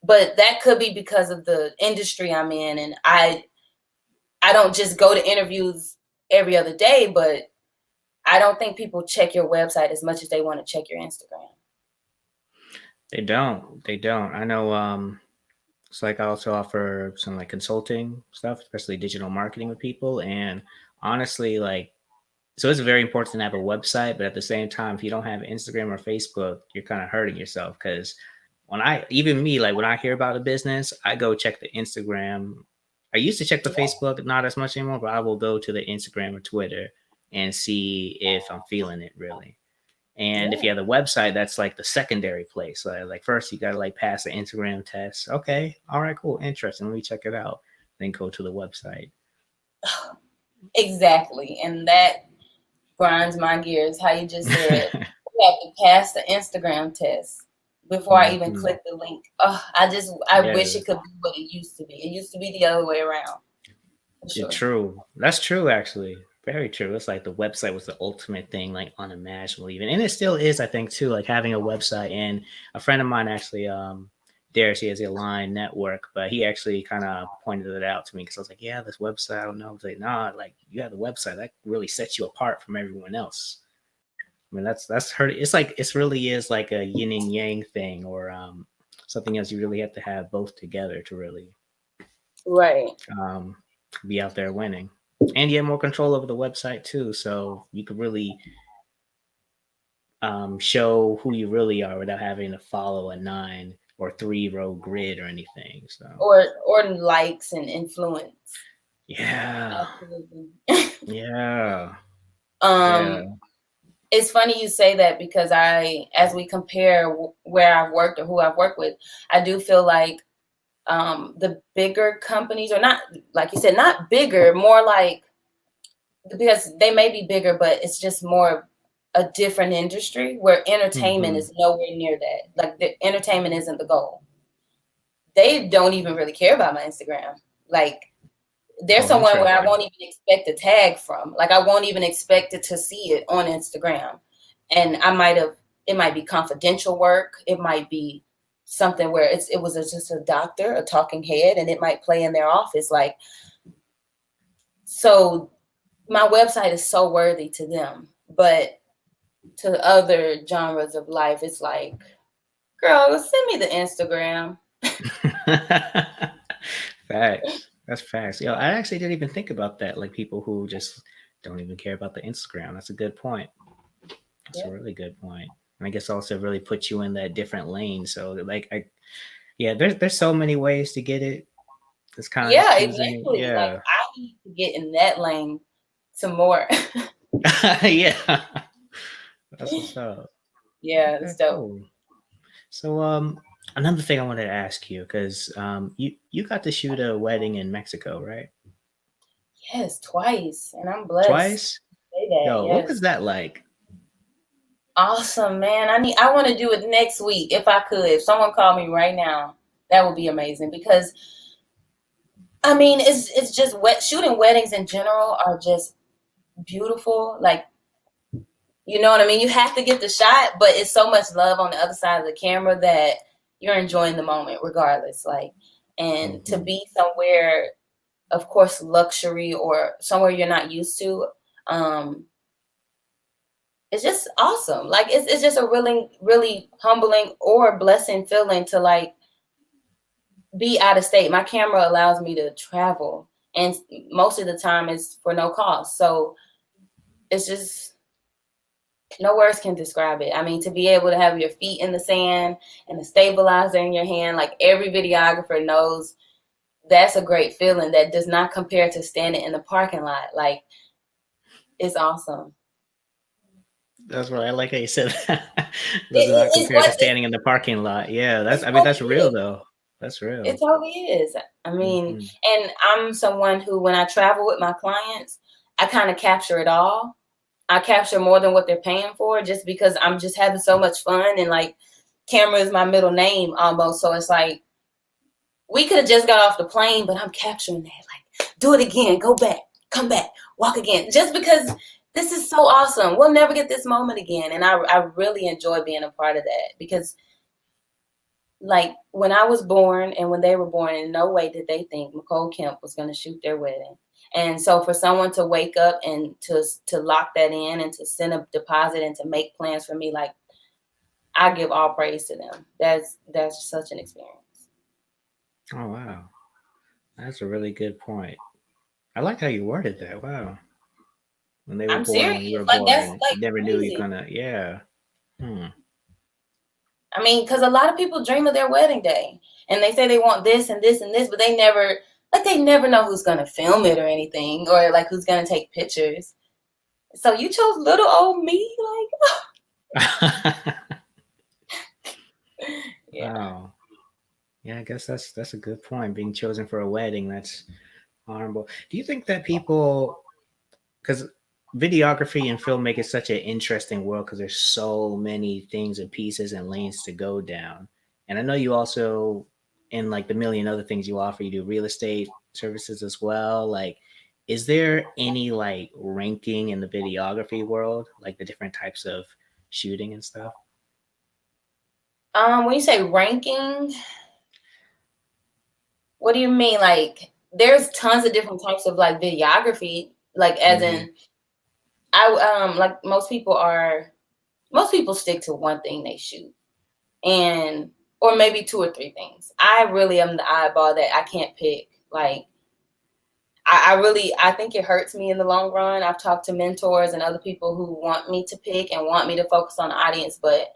But that could be because of the industry I'm in, and I don't just go to interviews every other day, but I don't think people check your website as much as they want to check your Instagram. They don't. They don't. I know. It's like I also offer some like consulting stuff, especially digital marketing with people. And honestly, like, so it's very important to have a website, but at the same time, if you don't have Instagram or Facebook, you're kind of hurting yourself. Because even me, like when I hear about a business, I go check the Instagram. I used to check the Yeah. Facebook, not as much anymore, but I will go to the Instagram or Twitter and see if I'm feeling it really. And if you Yeah. have the website, that's like the secondary place. Like first, you got to like pass the Instagram test. Okay, all right, cool, interesting. Let me check it out. Then go to the website. Exactly. And that grinds my gears. How you just said you have to pass the Instagram test before I even Mhm. click the link. Oh, I wish Yeah, it could be what it used to be. It used to be the other way around, for it's sure. true. That's true, actually. Very true. It's like the website was the ultimate thing, like unimaginable, even, and it still is. I think too, like having a website. And a friend of mine actually, Darius, he has a line network, but he actually kind of pointed it out to me because I was like, yeah, this website. I don't know. I was like, nah, like you have the website that really sets you apart from everyone else. I mean, that's hurt. It's like it really is like a yin and yang thing, or something else. You really have to have both together to really Right. um, be out there winning, and you have more control over the website too. So you could really show who you really are without having to follow a 9 or 3 row grid or anything. So Or likes and influence. yeah, Absolutely. yeah. Yeah. It's funny you say that because as we compare where I've worked or who I've worked with, I do feel like the bigger companies, or not, like you said, not bigger, more like, because they may be bigger, but it's just more a different industry where entertainment is nowhere near that. Like the entertainment isn't the goal. They don't even really care about my Instagram. Like there's someone where I won't even expect a tag from. Like I won't even expect it to see it on Instagram. And it might be confidential work. It might be something where it was just a doctor, a talking head, and it might play in their office. Like, so my website is so worthy to them, but to other genres of life, it's like, girl, send me the Instagram. Facts. That's facts. Yo, I actually didn't even think about that. Like people who just don't even care about the Instagram. That's a good point. That's a really good point. And I guess also really puts you in that different lane. So like there's so many ways to get it. It's kind of Exactly. Yeah. Like I need to get in that lane some more. Yeah. That's what's up. Yeah, it's dope. Cool. So another thing I wanted to ask you, because you got to shoot a wedding in Mexico, right? Yes, twice. And I'm blessed. Twice? Say that, Yo, yes. what was that like? Awesome, man. I want to do it next week if I could. If someone called me right now, that would be amazing, because I mean, it's just shooting weddings in general are just beautiful. Like, you know what I mean? You have to get the shot, but it's so much love on the other side of the camera that you're enjoying the moment regardless. Like, and to be somewhere, of course, luxury or somewhere you're not used to, it's just awesome. Like it's just a really, really humbling or blessing feeling to like be out of state. My camera allows me to travel, and most of the time it's for no cost. So it's just, no words can describe it. I mean, to be able to have your feet in the sand and the stabilizer in your hand, like every videographer knows, that's a great feeling that does not compare to standing in the parking lot. Like, it's awesome. That's right. I like how you said that. Does not compare to standing in the parking lot. Yeah, that's real though. That's real. It totally is. I mean, and I'm someone who, when I travel with my clients, I kind of capture it all. I capture more than what they're paying for, just because I'm just having so much fun, and like, camera is my middle name almost. So it's like, we could have just got off the plane, but I'm capturing that. Like, do it again, go back, come back, walk again, just because this is so awesome. We'll never get this moment again. And I really enjoy being a part of that, because like when I was born and when they were born, in no way did they think Michole Kemp was going to shoot their wedding. And so for someone to wake up and to lock that in and to send a deposit and to make plans for me, like, I give all praise to them. That's such an experience. Oh, wow. That's a really good point. I like how you worded that. Wow. When they were I'm born, serious. when you were Like, born, that's like you never knew crazy. you're gonna, yeah. I mean, because a lot of people dream of their wedding day and they say they want this and this and this, but they never know who's going to film it or anything, or like who's going to take pictures. So you chose little old me, like, yeah. Wow. Yeah, I guess that's a good point. Being chosen for a wedding, that's honorable. Do you think that people, because videography and filmmaking is such an interesting world because there's so many things and pieces and lanes to go down. And I know you also, in like the million other things you offer, you do real estate services as well. Like, is there any like ranking in the videography world, like the different types of shooting and stuff? when you say ranking, what do you mean? Like, there's tons of different types of like videography, like as in, like most people stick to one thing they shoot, and or maybe two or three things. I really am the eyeball that I can't pick. Like, I think it hurts me in the long run. I've talked to mentors and other people who want me to pick and want me to focus on the audience, but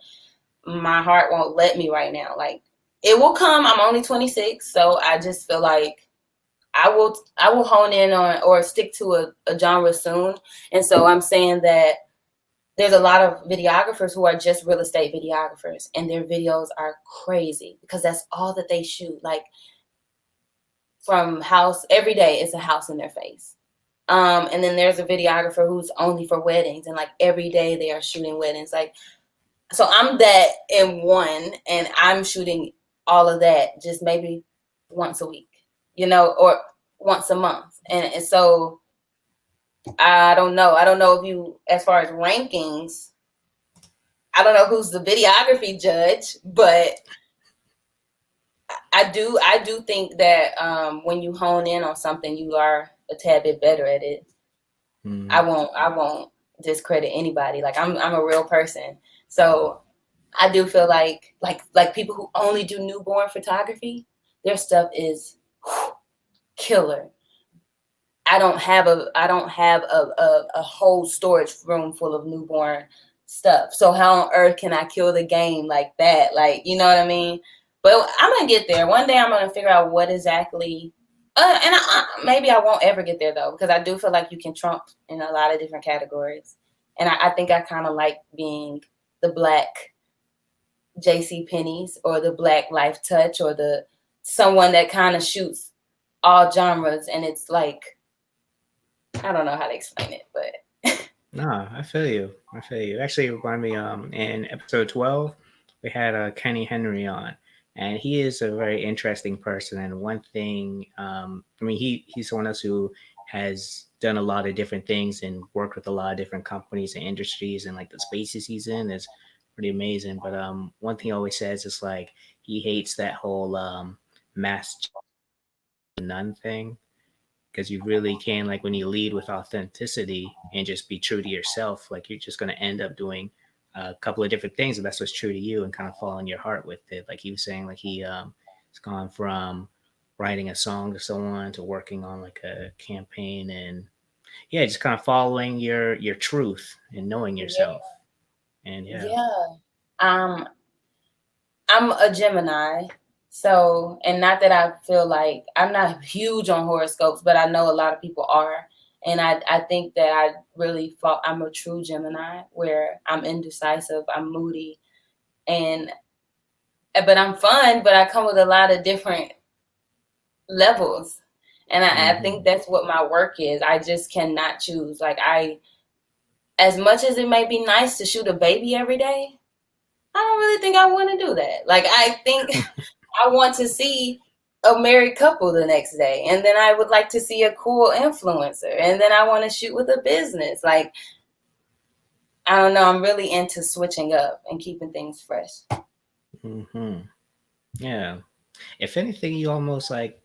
my heart won't let me right now. Like, it will come. I'm only 26, so I just feel like I will hone in on or stick to a genre soon. And so I'm saying that there's a lot of videographers who are just real estate videographers, and their videos are crazy because that's all that they shoot. Like from house every day is a house in their face. And then there's a videographer who's only for weddings, and like every day they are shooting weddings. Like, so I'm that in one, and I'm shooting all of that just maybe once a week, or once a month. And so I don't know. I don't know if you, as far as rankings, I don't know who's the videography judge, but I do think that when you hone in on something, you are a tad bit better at it. Mm-hmm. I won't discredit anybody. Like I'm a real person. So I do feel like people who only do newborn photography, their stuff is killer. I don't have a whole storage room full of newborn stuff. So how on earth can I kill the game like that? Like, you know what I mean? But I'm gonna get there. One day I'm gonna figure out what exactly. And maybe I won't ever get there though, because I do feel like you can trump in a lot of different categories. And I think I kind of like being the black JC Penney's or the black Life Touch or the someone that kind of shoots all genres, and it's like I don't know how to explain it, but No, I feel you. I feel you. Actually, it reminded me. In episode 12, we had Kenny Henry on, and he is a very interesting person. And one thing, I mean, he's someone else who has done a lot of different things and worked with a lot of different companies and industries, and like the spaces he's in is pretty amazing. But one thing he always says is like he hates that whole mass none thing, because you really can, like, when you lead with authenticity and just be true to yourself, like you're just going to end up doing a couple of different things, and that's what's true to you, and kind of following your heart with it. Like he was saying, like he's gone from writing a song to someone to working on like a campaign, and yeah, just kind of following your truth and knowing yeah, yourself. And yeah. yeah. Um, I'm a Gemini, so and not that I feel like I'm not huge on horoscopes, but I know a lot of people are, and I think that I really fall. I'm a true Gemini where I'm indecisive, I'm moody, and but I'm fun, but I come with a lot of different levels. And I think Hmm. that's what my work is. I just cannot choose. Like as much as it may be nice to shoot a baby every day, I don't really think I want to do that. Like I think I want to see a married couple the next day, and then I would like to see a cool influencer, and then I want to shoot with a business. Like I don't know. I'm really into switching up and keeping things fresh. Hmm. Yeah. If anything, you almost like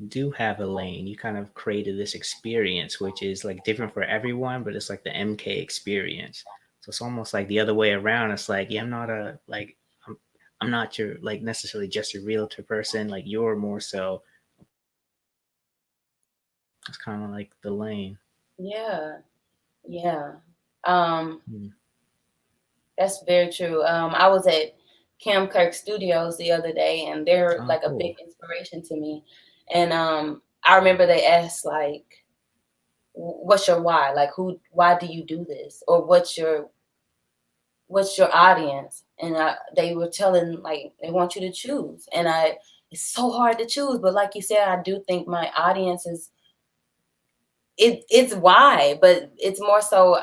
do have a lane. You kind of created this experience, which is like different for everyone, but it's like the MK experience. So it's almost like the other way around. It's like, yeah, I'm not a like I'm not your like necessarily just a realtor person. Like you're more so. It's kind of like the lane. Yeah, yeah. Um, Mm. That's very true. I was at Cam Kirk Studios the other day, and they're Oh, like a big cool. inspiration to me. And I remember they asked like, "What's your why? Like, why do you do this? Or what's your audience?" And they were telling like they want you to choose, and it's so hard to choose. But like you said, I do think my audience is it's why, but it's more so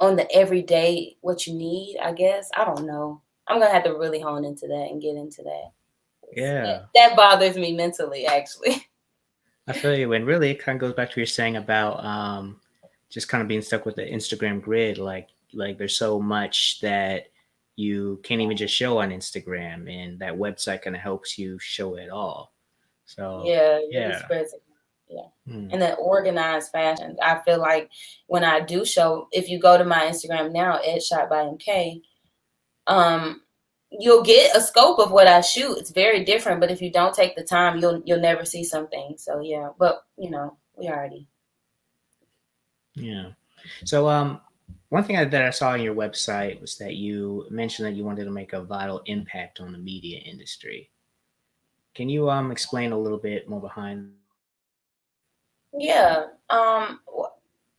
on the everyday what you need, I guess. I don't know. I'm gonna have to really hone into that and get into that. That, Yeah. that bothers me mentally, actually. I feel you. And really, it kind of goes back to what you're saying about just kind of being stuck with the Instagram grid. Like there's so much that you can't even just show on Instagram, and that website kind of helps you show it all. So Yeah, it really yeah. spreads it. Yeah. Hmm. In an organized fashion. I feel like when I do show, if you go to my Instagram now, Ed Shot by MK, um, you'll get a scope of what I shoot. It's very different, but if you don't take the time, you'll never see something. So yeah, but we already. Yeah. So one thing that I saw on your website was that you mentioned that you wanted to make a vital impact on the media industry. Can you explain a little bit more behind? Yeah.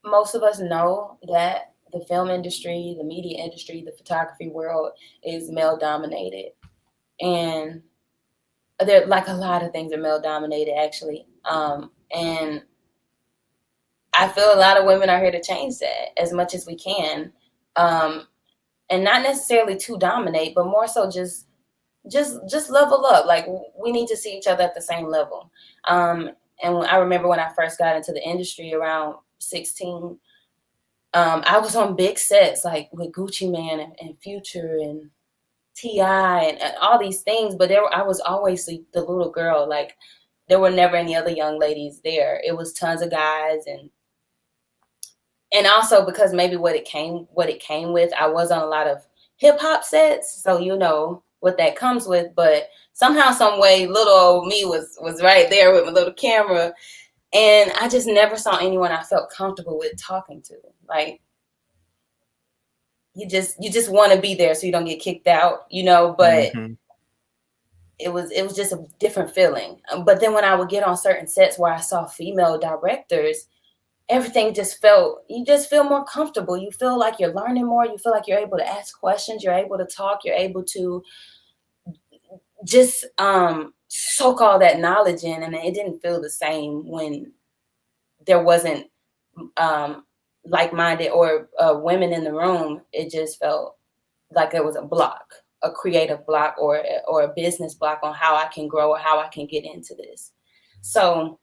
Most of us know that the film industry, the media industry, the photography world is male dominated, and there like a lot of things are male dominated actually. And I feel a lot of women are here to change that as much as we can, um, and not necessarily to dominate, but more so just level up. Like we need to see each other at the same level. Um, and I remember when I first got into the industry around 16, I was on big sets like with Gucci Man and Future and T.I. and all these things, but I was always the little girl. Like there were never any other young ladies there. It was tons of guys, and also because maybe what it came with, I was on a lot of hip hop sets, so you know what that comes with. But somehow, some way, little old me was right there with my little camera, and I just never saw anyone I felt comfortable with talking to. Like you just want to be there so you don't get kicked out, you know. But Hmm. it was just a different feeling. But then when I would get on certain sets where I saw female directors, everything just felt you just feel more comfortable. You feel like you're learning more. You feel like you're able to ask questions. You're able to talk. You're able to just soak all that knowledge in. And it didn't feel the same when there wasn't um, like-minded or women in the room. It just felt like there was a block, a creative block, or a business block on how I can grow or how I can get into this. So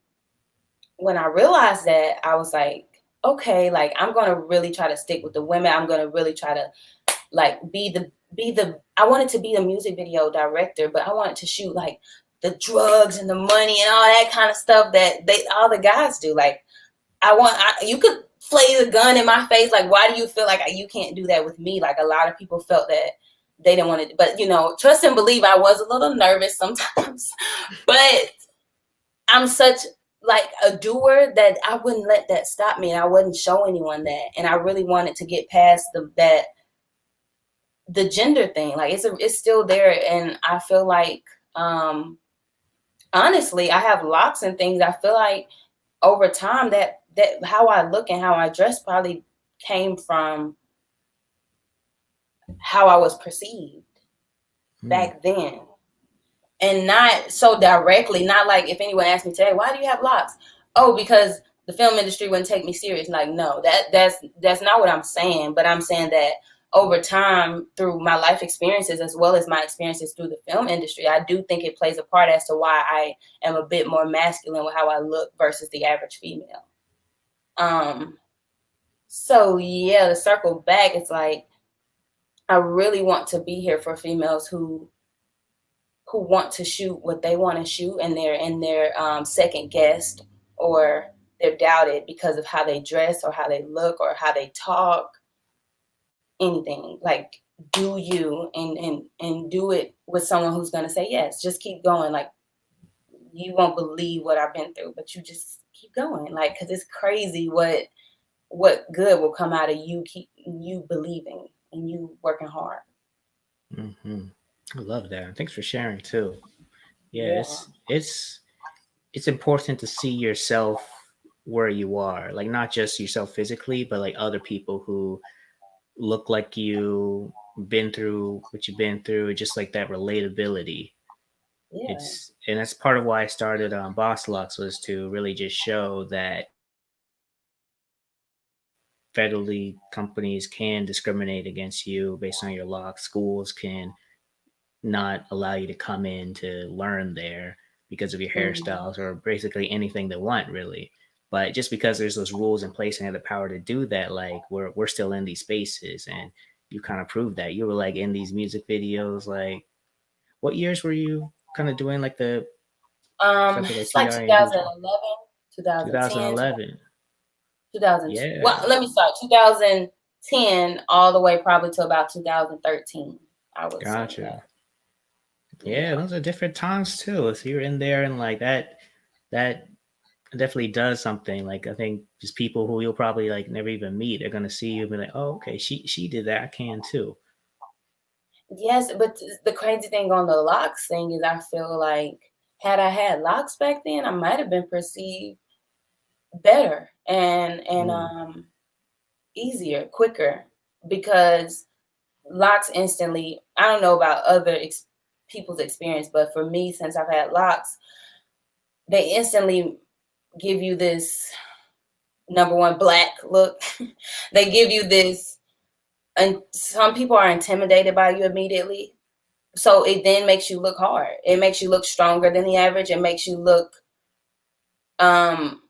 when I realized that, I was like, okay, like I'm gonna really try to stick with the women. I'm gonna really try to like be the I wanted to be a music video director, but I wanted to shoot like the drugs and the money and all that kind of stuff that they all the guys do. Like you could play the gun in my face. Like, why do you feel like you can't do that with me? Like a lot of people felt that they didn't want to, but trust and believe I was a little nervous sometimes, but I'm such like a doer that I wouldn't let that stop me, and I wouldn't show anyone that. And I really wanted to get past the gender thing. Like it's still there, and I feel like honestly, I have locks and things. I feel like over time that how I look and how I dress probably came from how I was perceived Mm. back then. And not so directly, not like if anyone asked me today, why do you have locks? Oh, because the film industry wouldn't take me serious. Like, no, that's not what I'm saying. But I'm saying that over time, through my life experiences as well as my experiences through the film industry, I do think it plays a part as to why I am a bit more masculine with how I look versus the average female. Um, so yeah, to circle back, it's like I really want to be here for females who want to shoot what they want to shoot, and they're second guessed, or they're doubted because of how they dress or how they look or how they talk. Anything like do you and do it with someone who's going to say yes. Just keep going. Like you won't believe what I've been through, but you just keep going. Like because it's crazy what good will come out of you believing and you working hard. Hmm. I love that. Thanks for sharing too. Yeah, Yeah. it's important to see yourself where you are, like not just yourself physically, but like other people who look like you, been through what you've been through, just like that relatability. Yeah. And that's part of why I started BossLocks, was to really just show that federally companies can discriminate against you based on your lock. Schools can not allow you to come in to learn there because of your Mhm. hairstyles or basically anything they want, really. But just because there's those rules in place and have the power to do that, like we're still in these spaces, and you kind of proved that. You were like in these music videos. Like, what years were you kind of doing like the stuff with like It's like Ti and Gucci? 2011, 2010, 2011. 2000. Well, Yeah, let me start 2010 all the way probably to about 2013. I would say that. gotcha. Yeah, Yeah. those are different times too. So you're in there and like that definitely does something. Like I think just people who you'll probably like never even meet are gonna see you and be like, oh, okay, she did that. I can too. Yes, but the crazy thing on the locks thing is I feel like had I had locks back then, I might have been perceived better and easier, quicker, because Locs instantly, I don't know about other people's experience, but for me, since I've had Locs, they instantly give you this number one black look. They give you this, and some people are intimidated by you immediately. So it then makes you look hard. It makes you look stronger than the average. It makes you look um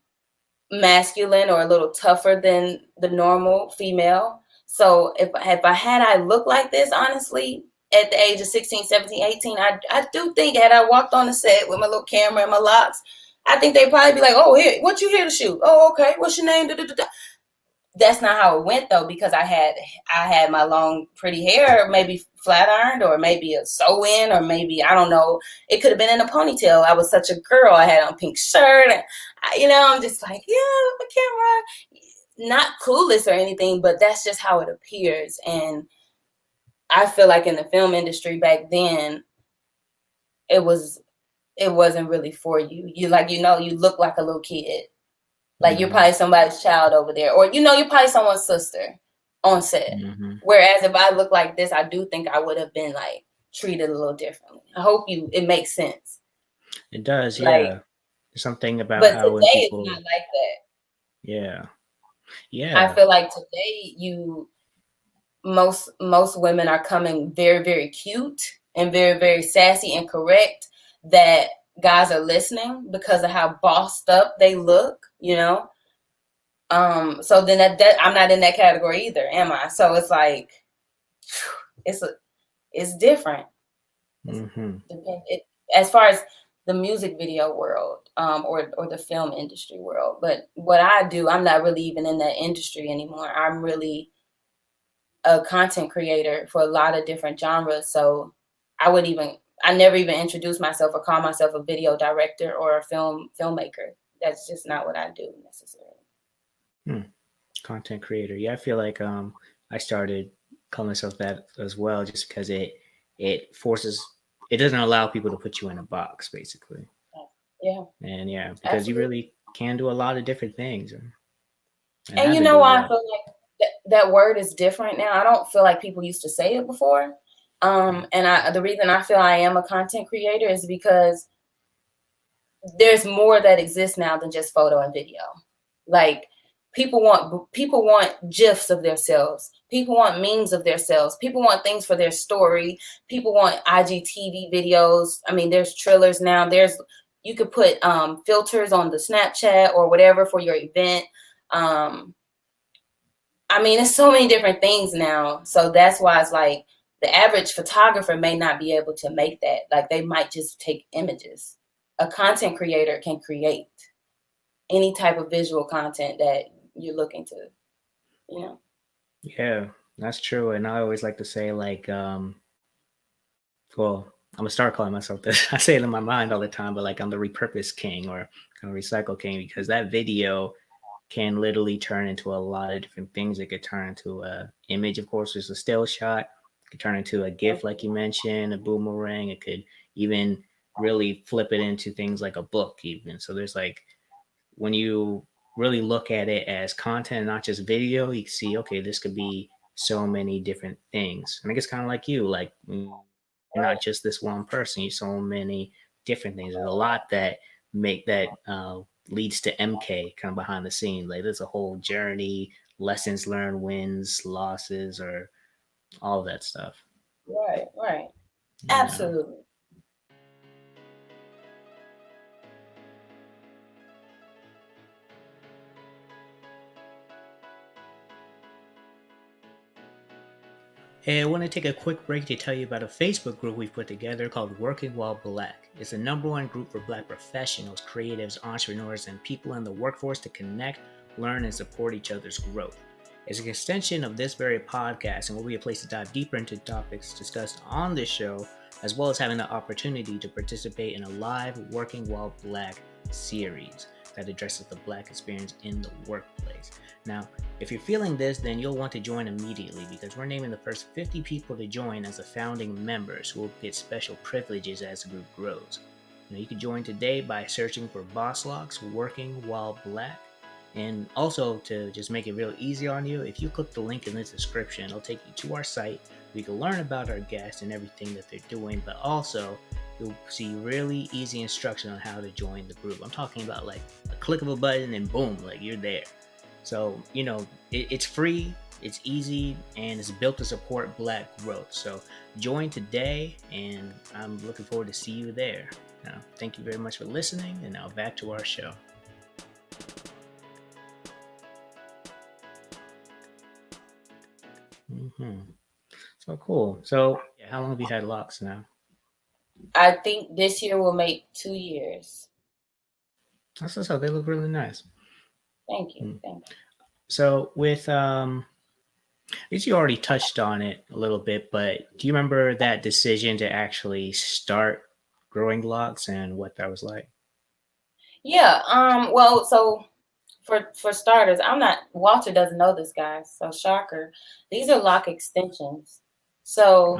masculine or a little tougher than the normal female. So if I had I looked like this, honestly, at the age of 16, 17, 18, I do think had I walked on the set with my little camera and my locks, I think they'd probably be like, oh, here, what you here to shoot? Oh, okay, what's your name? Da-da-da-da. That's not how it went though, because I had my long pretty hair maybe flat ironed, or maybe a sew in, or maybe, I don't know, it could have been in a ponytail. I was such a girl. I had on pink shirt, and I'm just like, yeah, the camera, not clueless or anything, but that's just how it appears. And I feel like in the film industry back then, it wasn't really for you. You look like a little kid. Like you're probably somebody's child over there, or you're probably someone's sister on set. Whereas if I look like this, I do think I would have been like treated a little differently. I hope it makes sense. It does, Like, yeah. There's something about but how when today people, it's not like that. yeah, I feel like today most women are coming very, very cute and very, very sassy and correct, that guys are listening because of how bossed up they look. So then that I'm not in that category either, am I? So it's like it's different. As far as the music video world, or the film industry world. But what I do, I'm not really even in that industry anymore. I'm really a content creator for a lot of different genres. So I never even introduce myself or call myself a video director or a filmmaker. That's just not what I do necessarily. Content creator. Yeah, I feel like I started calling myself that as well, just because it forces, it doesn't allow people to put you in a box, basically. Yeah. And yeah, because Absolutely. you really can do a lot of different things. And you know why I feel like that word is different now? I don't feel like people used to say it before. And the reason I feel I am a content creator is because there's more that exists now than just photo and video. Like people want GIFs of themselves. People want memes of themselves. People want things for their story. People want IGTV videos. I mean, there's trailers now. You could put filters on the Snapchat or whatever for your event. I mean, it's so many different things now. So that's why it's like the average photographer may not be able to make that. Like they might just take images. A content creator can create any type of visual content that you're looking to. Yeah, that's true. And I always like to say, like, well, I'm gonna start calling myself this. I say it in my mind all the time, but like I'm the repurpose king or kind of recycle king, because that video can literally turn into a lot of different things. It could turn into a image, of course, there's a still shot. It could turn into a GIF, like you mentioned, a boomerang. It could even really flip it into things like a book, even. So there's like, when you really look at it as content, not just video, you can see, okay, this could be so many different things. And I guess kind of like you, like you're not just this one person, you're so many different things. There's a lot that leads to MK kind of behind the scenes. Like there's a whole journey, lessons learned, wins, losses, or all of that stuff. Right. Absolutely. Hey, I want to take a quick break to tell you about a Facebook group we've put together called Working While Black. It's the #1 group for Black professionals, creatives, entrepreneurs, and people in the workforce to connect, learn, and support each other's growth. It's an extension of this very podcast and will be a place to dive deeper into topics discussed on this show, as well as having the opportunity to participate in a live Working While Black series that addresses the Black experience in the workplace. Now, if you're feeling this, then you'll want to join immediately, because we're naming the first 50 people to join as the founding members, who will get special privileges as the group grows. Now, you can join today by searching for BossLocks Working While Black And also, to just make it real easy on you, if you click the link in the description, it'll take you to our site. You can learn about our guests and everything that they're doing, but also you'll see really easy instruction on how to join the group. I'm talking about like a click of a button and boom, like you're there. So, it's free, it's easy, and it's built to support Black growth. So join today, and I'm looking forward to see you there. Now, thank you very much for listening, and now back to our show. So cool. So, how long have you had Locs now? I think this year will make 2 years. That's what's up. They look really nice. Thank you. Thank you. So, with I guess you already touched on it a little bit, but do you remember that decision to actually start growing Locs and what that was like? Yeah. Well, so for starters, Walter doesn't know this, guys. So shocker. These are lock extensions. So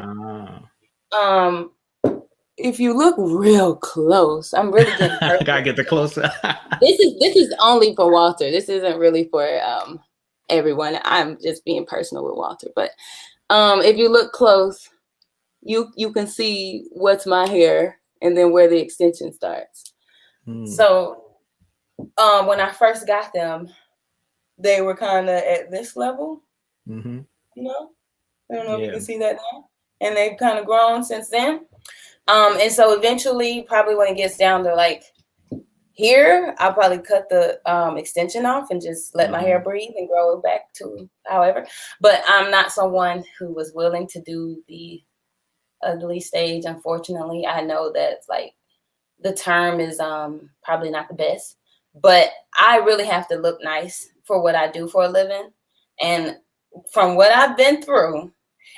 if you look real close, I'm really getting I gotta get the closer. This is only for Walter. This isn't really for everyone. I'm just being personal with Walter. But if you look close, you can see what's my hair and then where the extension starts. So when I first got them, they were kind of at this level. Mm-hmm. I don't know if you can see that now. And they've kind of grown since then. And so eventually, probably when it gets down to like here, I'll probably cut the extension off and just let my hair breathe and grow it back to however. But I'm not someone who was willing to do the ugly stage. Unfortunately, I know that like the term is probably not the best, but I really have to look nice for what I do for a living. And from what I've been through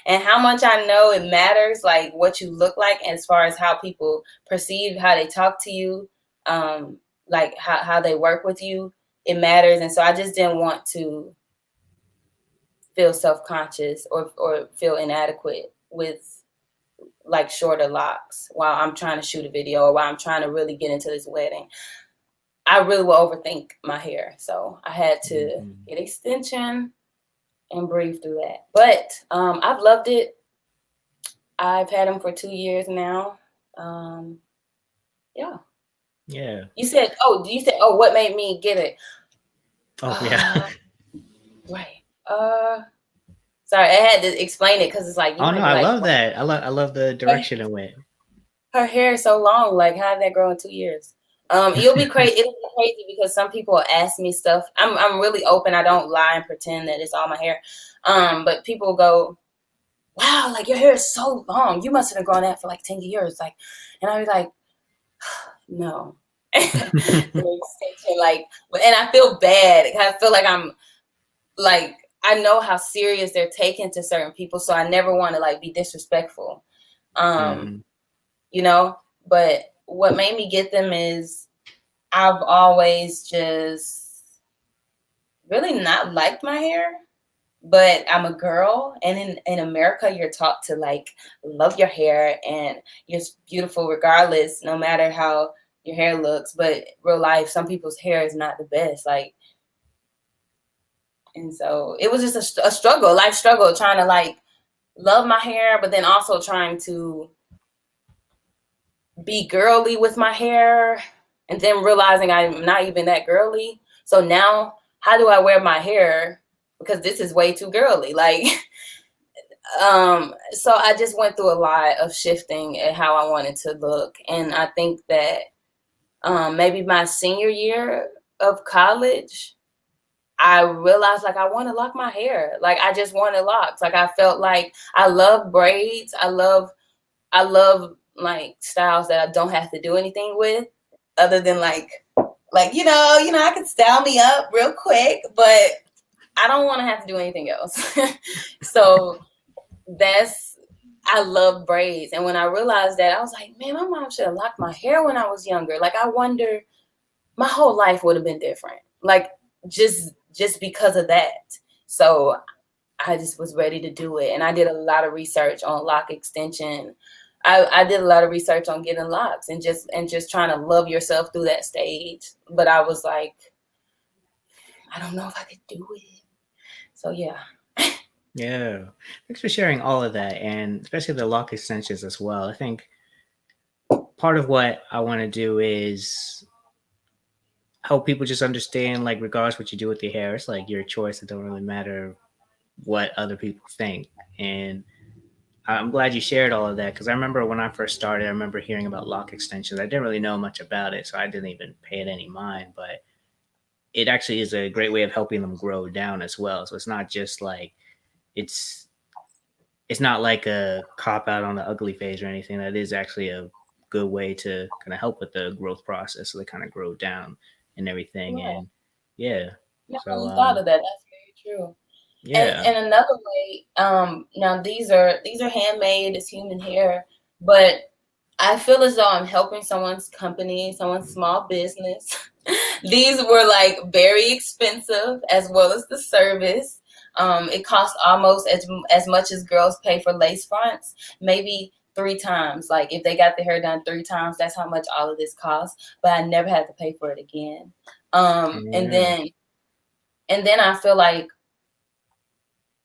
and how much I know it matters, like what you look like as far as how people perceive, how they talk to you, like how they work with you, it matters. And so I just didn't want to feel self-conscious or feel inadequate with like shorter locks while I'm trying to shoot a video or while I'm trying to really get into this wedding. I really will overthink my hair. So I had to get extension and breathe through that. But I've loved it. I've had them for 2 years now. Yeah. You said, what made me get it? Oh, yeah. Right. Sorry, I had to explain it because it's like. I love that. I love the direction it went. Her hair is so long. Like, how did that grow in 2 years? It'll be crazy because some people ask me stuff. I'm really open. I don't lie and pretend that it's all my hair. But people go, wow, like your hair is so long. You must have been growing that for like 10 years. Like, and I was like, no. Like, and I feel bad. I feel like I'm like, I know how serious they're taken to certain people. So I never want to like be disrespectful. But what made me get them is I've always just really not liked my hair, but I'm a girl. And in America, you're taught to like love your hair and you're beautiful regardless, no matter how your hair looks. But real life, some people's hair is not the best. Like, and so it was just a struggle, life struggle, trying to like love my hair, but then also trying to be girly with my hair and then realizing I'm not even that girly. So now how do I wear my hair? Because this is way too girly. Like, so I just went through a lot of shifting at how I wanted to look. And I think that maybe my senior year of college, I realized like I want to lock my hair. Like I just wanted locks. Like I felt like I love braids. I love like styles that I don't have to do anything with other than like I can style me up real quick, but I don't want to have to do anything else. So I love braids. And when I realized that, I was like, man, my mom should have locked my hair when I was younger. Like I wonder, my whole life would have been different. Like just because of that. So I just was ready to do it. And I did a lot of research on lock extension. I did a lot of research on getting locks and just trying to love yourself through that stage. But I was like, I don't know if I could do it. So yeah. Yeah. Thanks for sharing all of that, and especially the lock extensions as well. I think part of what I want to do is help people just understand, like, regardless what you do with your hair, it's like your choice. It don't really matter what other people think. And I'm glad you shared all of that, because I remember when I first started, I remember hearing about lock extensions. I didn't really know much about it, so I didn't even pay it any mind. But it actually is a great way of helping them grow down as well. So it's not just like it's it's not like a cop out on the ugly phase or anything. That is actually a good way to kind of help with the growth process, so they kind of grow down and everything. Right. And yeah, Never so really thought of that. That's very true. yeah. And another way, now these are handmade, it's human hair, but I feel as though I'm helping someone's company, someone's small business. These were like very expensive, as well as the service. It cost almost as much as girls pay for lace fronts, maybe 3 times. Like if they got their hair done 3 times, that's how much all of this costs. But I never had to pay for it again. And Yeah. then I feel like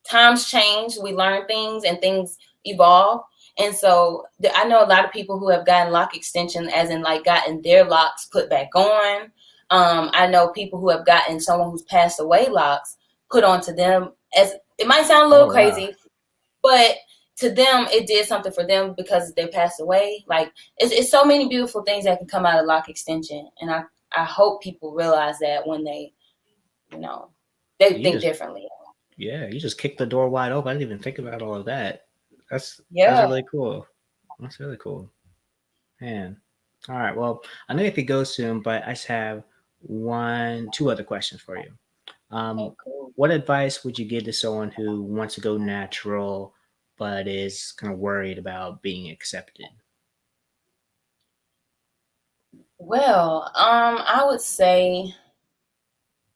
times change, we learn things and things evolve. And so I know a lot of people who have gotten lock extension, as in like gotten their locks put back on. I know people who have gotten someone who's passed away locks put onto them. As it might sound a little Oh wow. crazy, but to them it did something for them because they passed away. Like it's so many beautiful things that can come out of lock extension, and I hope people realize that when they, you know, they You think just differently. Yeah, you just kicked the door wide open. I didn't even think about all of that. That's Yeah. really cool. That's really cool. Man. All right. Well, I know you have to go soon, but I just have two other questions for you. Okay, Um, cool. what advice would you give to someone who wants to go natural but is kind of worried about being accepted? Well, I would say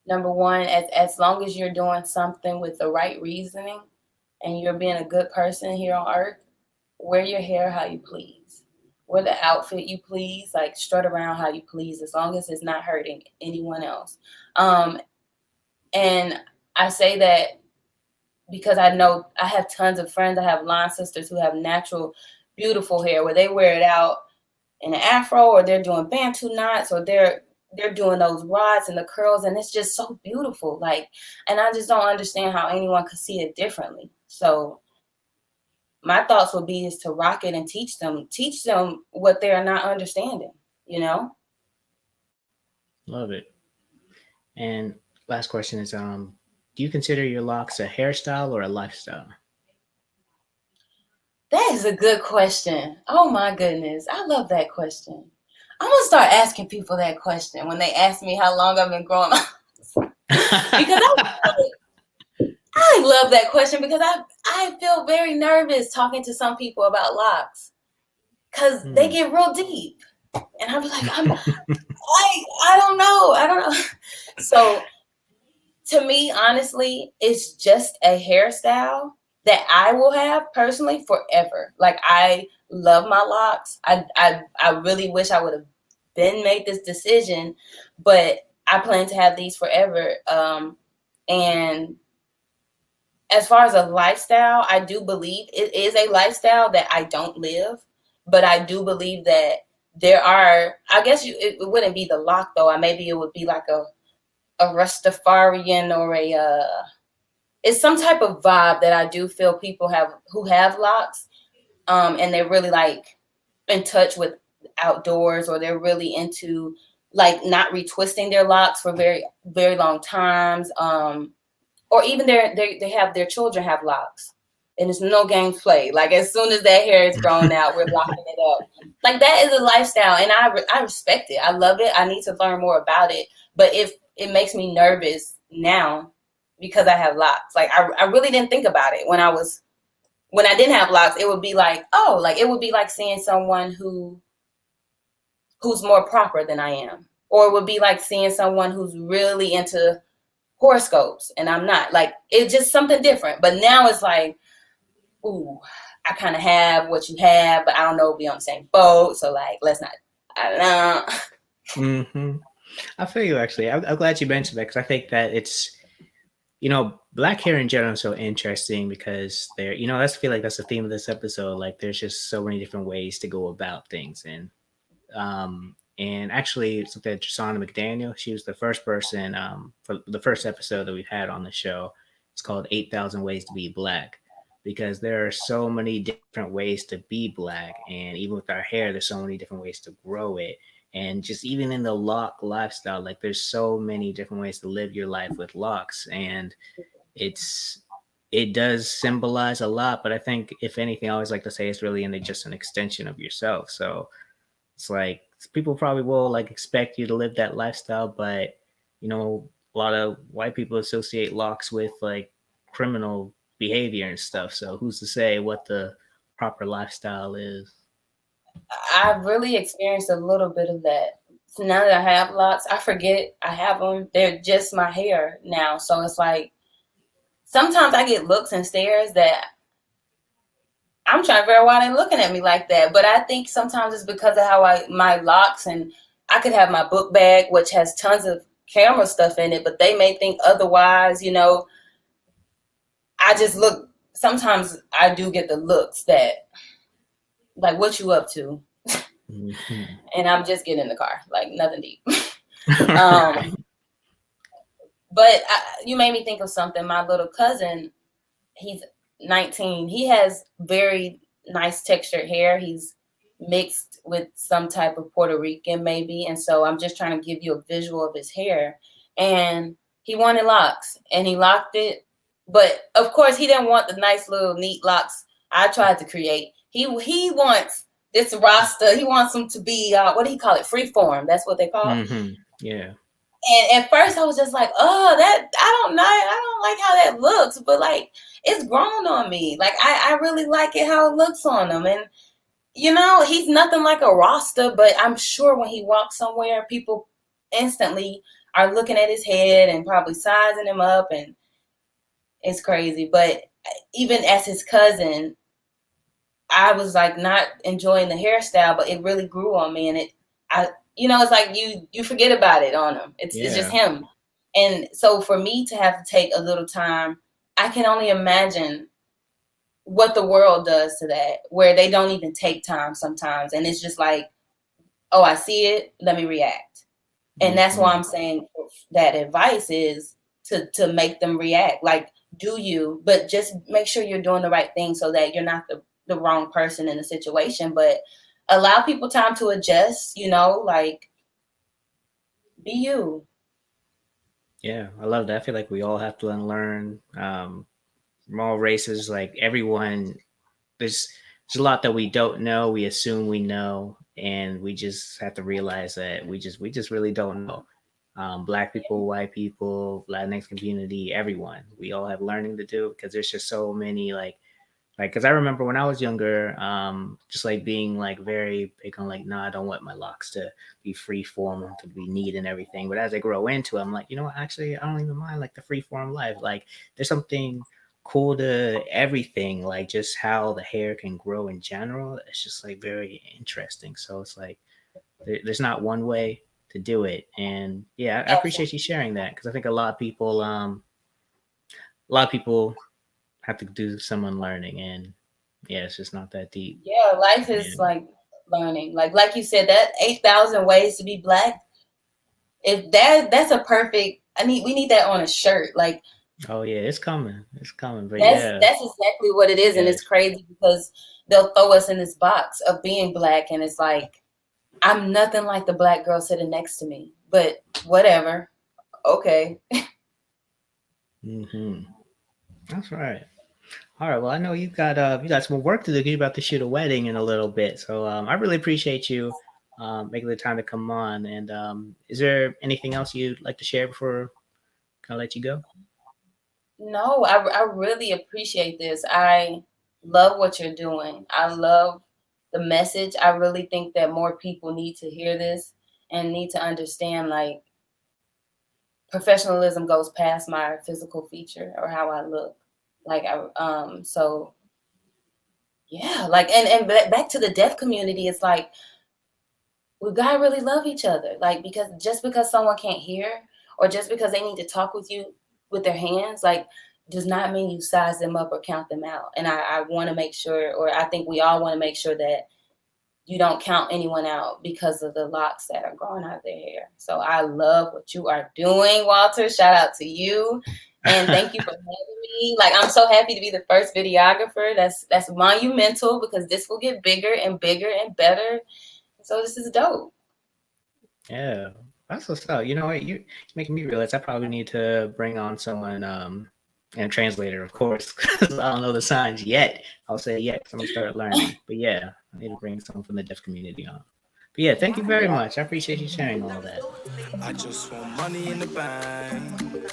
number one, as long as you're doing something with the right reasoning and you're being a good person here on earth, wear your hair how you please. Wear the outfit you please, like strut around how you please, as long as it's not hurting anyone else. Um, and I say that because I know I have tons of friends. I have line sisters who have natural, beautiful hair where they wear it out in an afro, or they're doing bantu knots, or they're doing those rods and the curls, and it's just so beautiful. Like, and I just don't understand how anyone could see it differently. So my thoughts would be is to rock it and teach them what they're not understanding, you know? Love it. And last question is, do you consider your locks a hairstyle or a lifestyle? That is a good question. Oh my goodness. I love that question. I'm gonna start asking people that question when they ask me how long I've been growing up. Because I love that question because I feel very nervous talking to some people about locks because they Hmm. get real deep, and I'm like, I don't know, I don't know. So to me, honestly, it's just a hairstyle that I will have personally forever. Like I love my locks. I really wish I would have been made this decision, but I plan to have these forever. And as far as a lifestyle, I do believe it is a lifestyle that I don't live, but I do believe that there are, I guess it wouldn't be the lock though. Maybe it would be like a Rastafarian or it's some type of vibe that I do feel people have who have locks, and they're really like in touch with outdoors, or they're really into like not retwisting their locks for very, very long times. Or even they have their children have locks, and it's no games played. Like as soon as that hair is grown out, we're locking it up. Like that is a lifestyle, and I respect it. I love it. I need to learn more about it. But if it makes me nervous now because I have locks, like I really didn't think about it when I didn't have locks. It would be like, oh, like it would be like seeing someone who's more proper than I am, or it would be like seeing someone who's really into horoscopes and I'm not. Like it's just something different. But now it's like, ooh, I kind of have what you have, but I don't know if we on the same boat. So like, let's not. I don't know. Hmm. I feel you actually. I'm glad you mentioned that because I think that it's, black hair in general is so interesting because that's I feel like that's the theme of this episode. Like, there's just so many different ways to go about things, and actually, something that Jasana McDaniel, she was the first person for the first episode that we've had on the show. It's called 8,000 Ways to Be Black because there are so many different ways to be black. And even with our hair, there's so many different ways to grow it. And just even in the lock lifestyle, like there's so many different ways to live your life with locks. And it's, it does symbolize a lot, but I think if anything, I always like to say it's really just an extension of yourself. So it's like people probably will like expect you to live that lifestyle, but a lot of white people associate locks with like criminal behavior and stuff. So who's to say what the proper lifestyle is? I've really experienced a little bit of that. So now that I have locks, I forget I have them. They're just my hair now. So it's like sometimes I get looks and stares that I'm trying to figure out why they're looking at me like that. But I think sometimes it's because of how my locks, and I could have my book bag, which has tons of camera stuff in it, but they may think otherwise. I just look. Sometimes I do get the looks that, like, what you up to? Mm-hmm. And I'm just getting in the car, like nothing deep. Right. But you made me think of something. My little cousin, he's 19. He has very nice textured hair. He's mixed with some type of Puerto Rican maybe. And so I'm just trying to give you a visual of his hair. And he wanted locks and he locked it. But of course he didn't want the nice little neat locks I tried to create. He wants this Rasta. He wants them to be, what do you call it? Freeform. That's what they call it. Mm-hmm. Yeah. And at first I was just like, oh, that I don't know. I don't like how that looks, but like it's grown on me. Like I really like it how it looks on him. And he's nothing like a Rasta, but I'm sure when he walks somewhere, people instantly are looking at his head and probably sizing him up, and it's crazy. But even as his cousin, I was like not enjoying the hairstyle, but it really grew on me, and it's like you forget about it on him. It's just Yeah. him. And so for me to have to take a little time, I can only imagine what the world does to that, where they don't even take time sometimes. And it's just like, oh, I see it, let me react. And that's why Mm-hmm. I'm saying that advice is to make them react. Like, do you, but just make sure you're doing the right thing so that you're not the wrong person in the situation. But allow people time to adjust, like be you. Yeah, I love that. I feel like we all have to unlearn from all races. Like everyone, there's a lot that we don't know. We assume we know, and we just have to realize that we just really don't know. Black people, white people, Latinx community, everyone. We all have learning to do because there's just so many like because I remember when I was younger, just like being like very big on like, no, I don't want my locks to be free form, to be neat and everything. But as I grow into it, I'm like, what, actually I don't even mind like the free form life. Like there's something cool to everything, like just how the hair can grow in general. It's just like very interesting. So it's like there's not one way to do it. And yeah, I appreciate you sharing that because I think a lot of people have to do some unlearning, and yeah, it's just not that deep. Yeah, life is Yeah. like learning. Like you said, that 8,000 ways to be black. If that's a perfect, we need that on a shirt. Like Oh yeah, it's coming. It's coming. But that's yeah, that's exactly what it is, and yeah, it's crazy because they'll throw us in this box of being black, and it's like I'm nothing like the black girl sitting next to me. But whatever. Okay. hmm that's right. All right. Well, I know you got some work to do. You're about to shoot a wedding in a little bit, so I really appreciate you making the time to come on. And is there anything else you'd like to share before I let you go? No, I really appreciate this. I love what you're doing. I love the message. I really think that more people need to hear this and need to understand like professionalism goes past my physical feature or how I look. Like so yeah, like and back to the deaf community, it's like we gotta really love each other. Like, because just because someone can't hear, or just because they need to talk with you with their hands, like, does not mean you size them up or count them out. And I want to make sure, or I think we all want to make sure that you don't count anyone out because of the locks that are growing out of their hair. So I love what you are doing, Walter. Shout out to you. And thank you for having me. Like, I'm so happy to be the first videographer. That's monumental, because this will get bigger and bigger and better. So this is dope. Yeah, that's what's up. You know what? You're making me realize I probably need to bring on someone, and a translator, of course, because I don't know the signs yet. I'll say yet, 'cause I'm gonna start learning. But yeah, I need to bring someone from the deaf community on. But yeah, thank you very much. I appreciate you sharing all that. I just want money in the bank.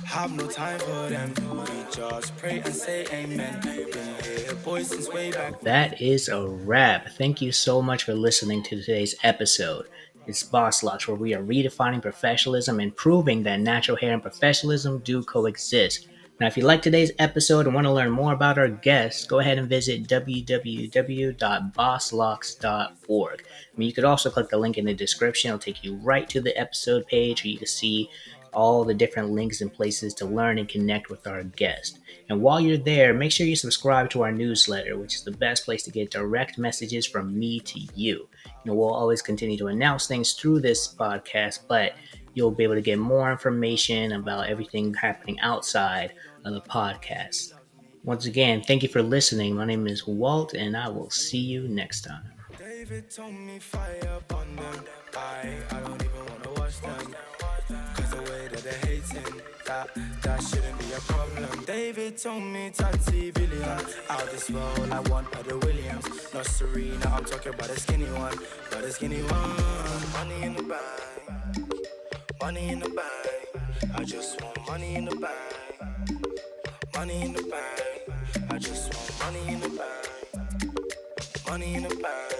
Have no time for them. We just pray and say amen. Been here, boys, since way back. That is a wrap. Thank you so much for listening to today's episode. It's BossLocks, where we are redefining professionalism and proving that natural hair and professionalism do coexist. Now, if you like today's episode and want to learn more about our guests, go ahead and visit www.bosslocks.org. You could also click the link in the description. It'll take you right to the episode page where you can see all the different links and places to learn and connect with our guest. And while you're there, make sure you subscribe to our newsletter, which is the best place to get direct messages from me to you. We'll always continue to announce things through this podcast, but you'll be able to get more information about everything happening outside of the podcast. Once again, thank you for listening. My name is Walt, and I will see you next time. David told me fire upon them. I don't even wanna watch them. Cause the way that they're hating, that shouldn't be a problem. David told me 30 billion. Out this world, I want other Williams. Not Serena, I'm talking about the skinny one. But the skinny one. Money in the bank. Money in the bank. I just want money in the bank. Money in the bank. I just want money in the bank. Money in the bank.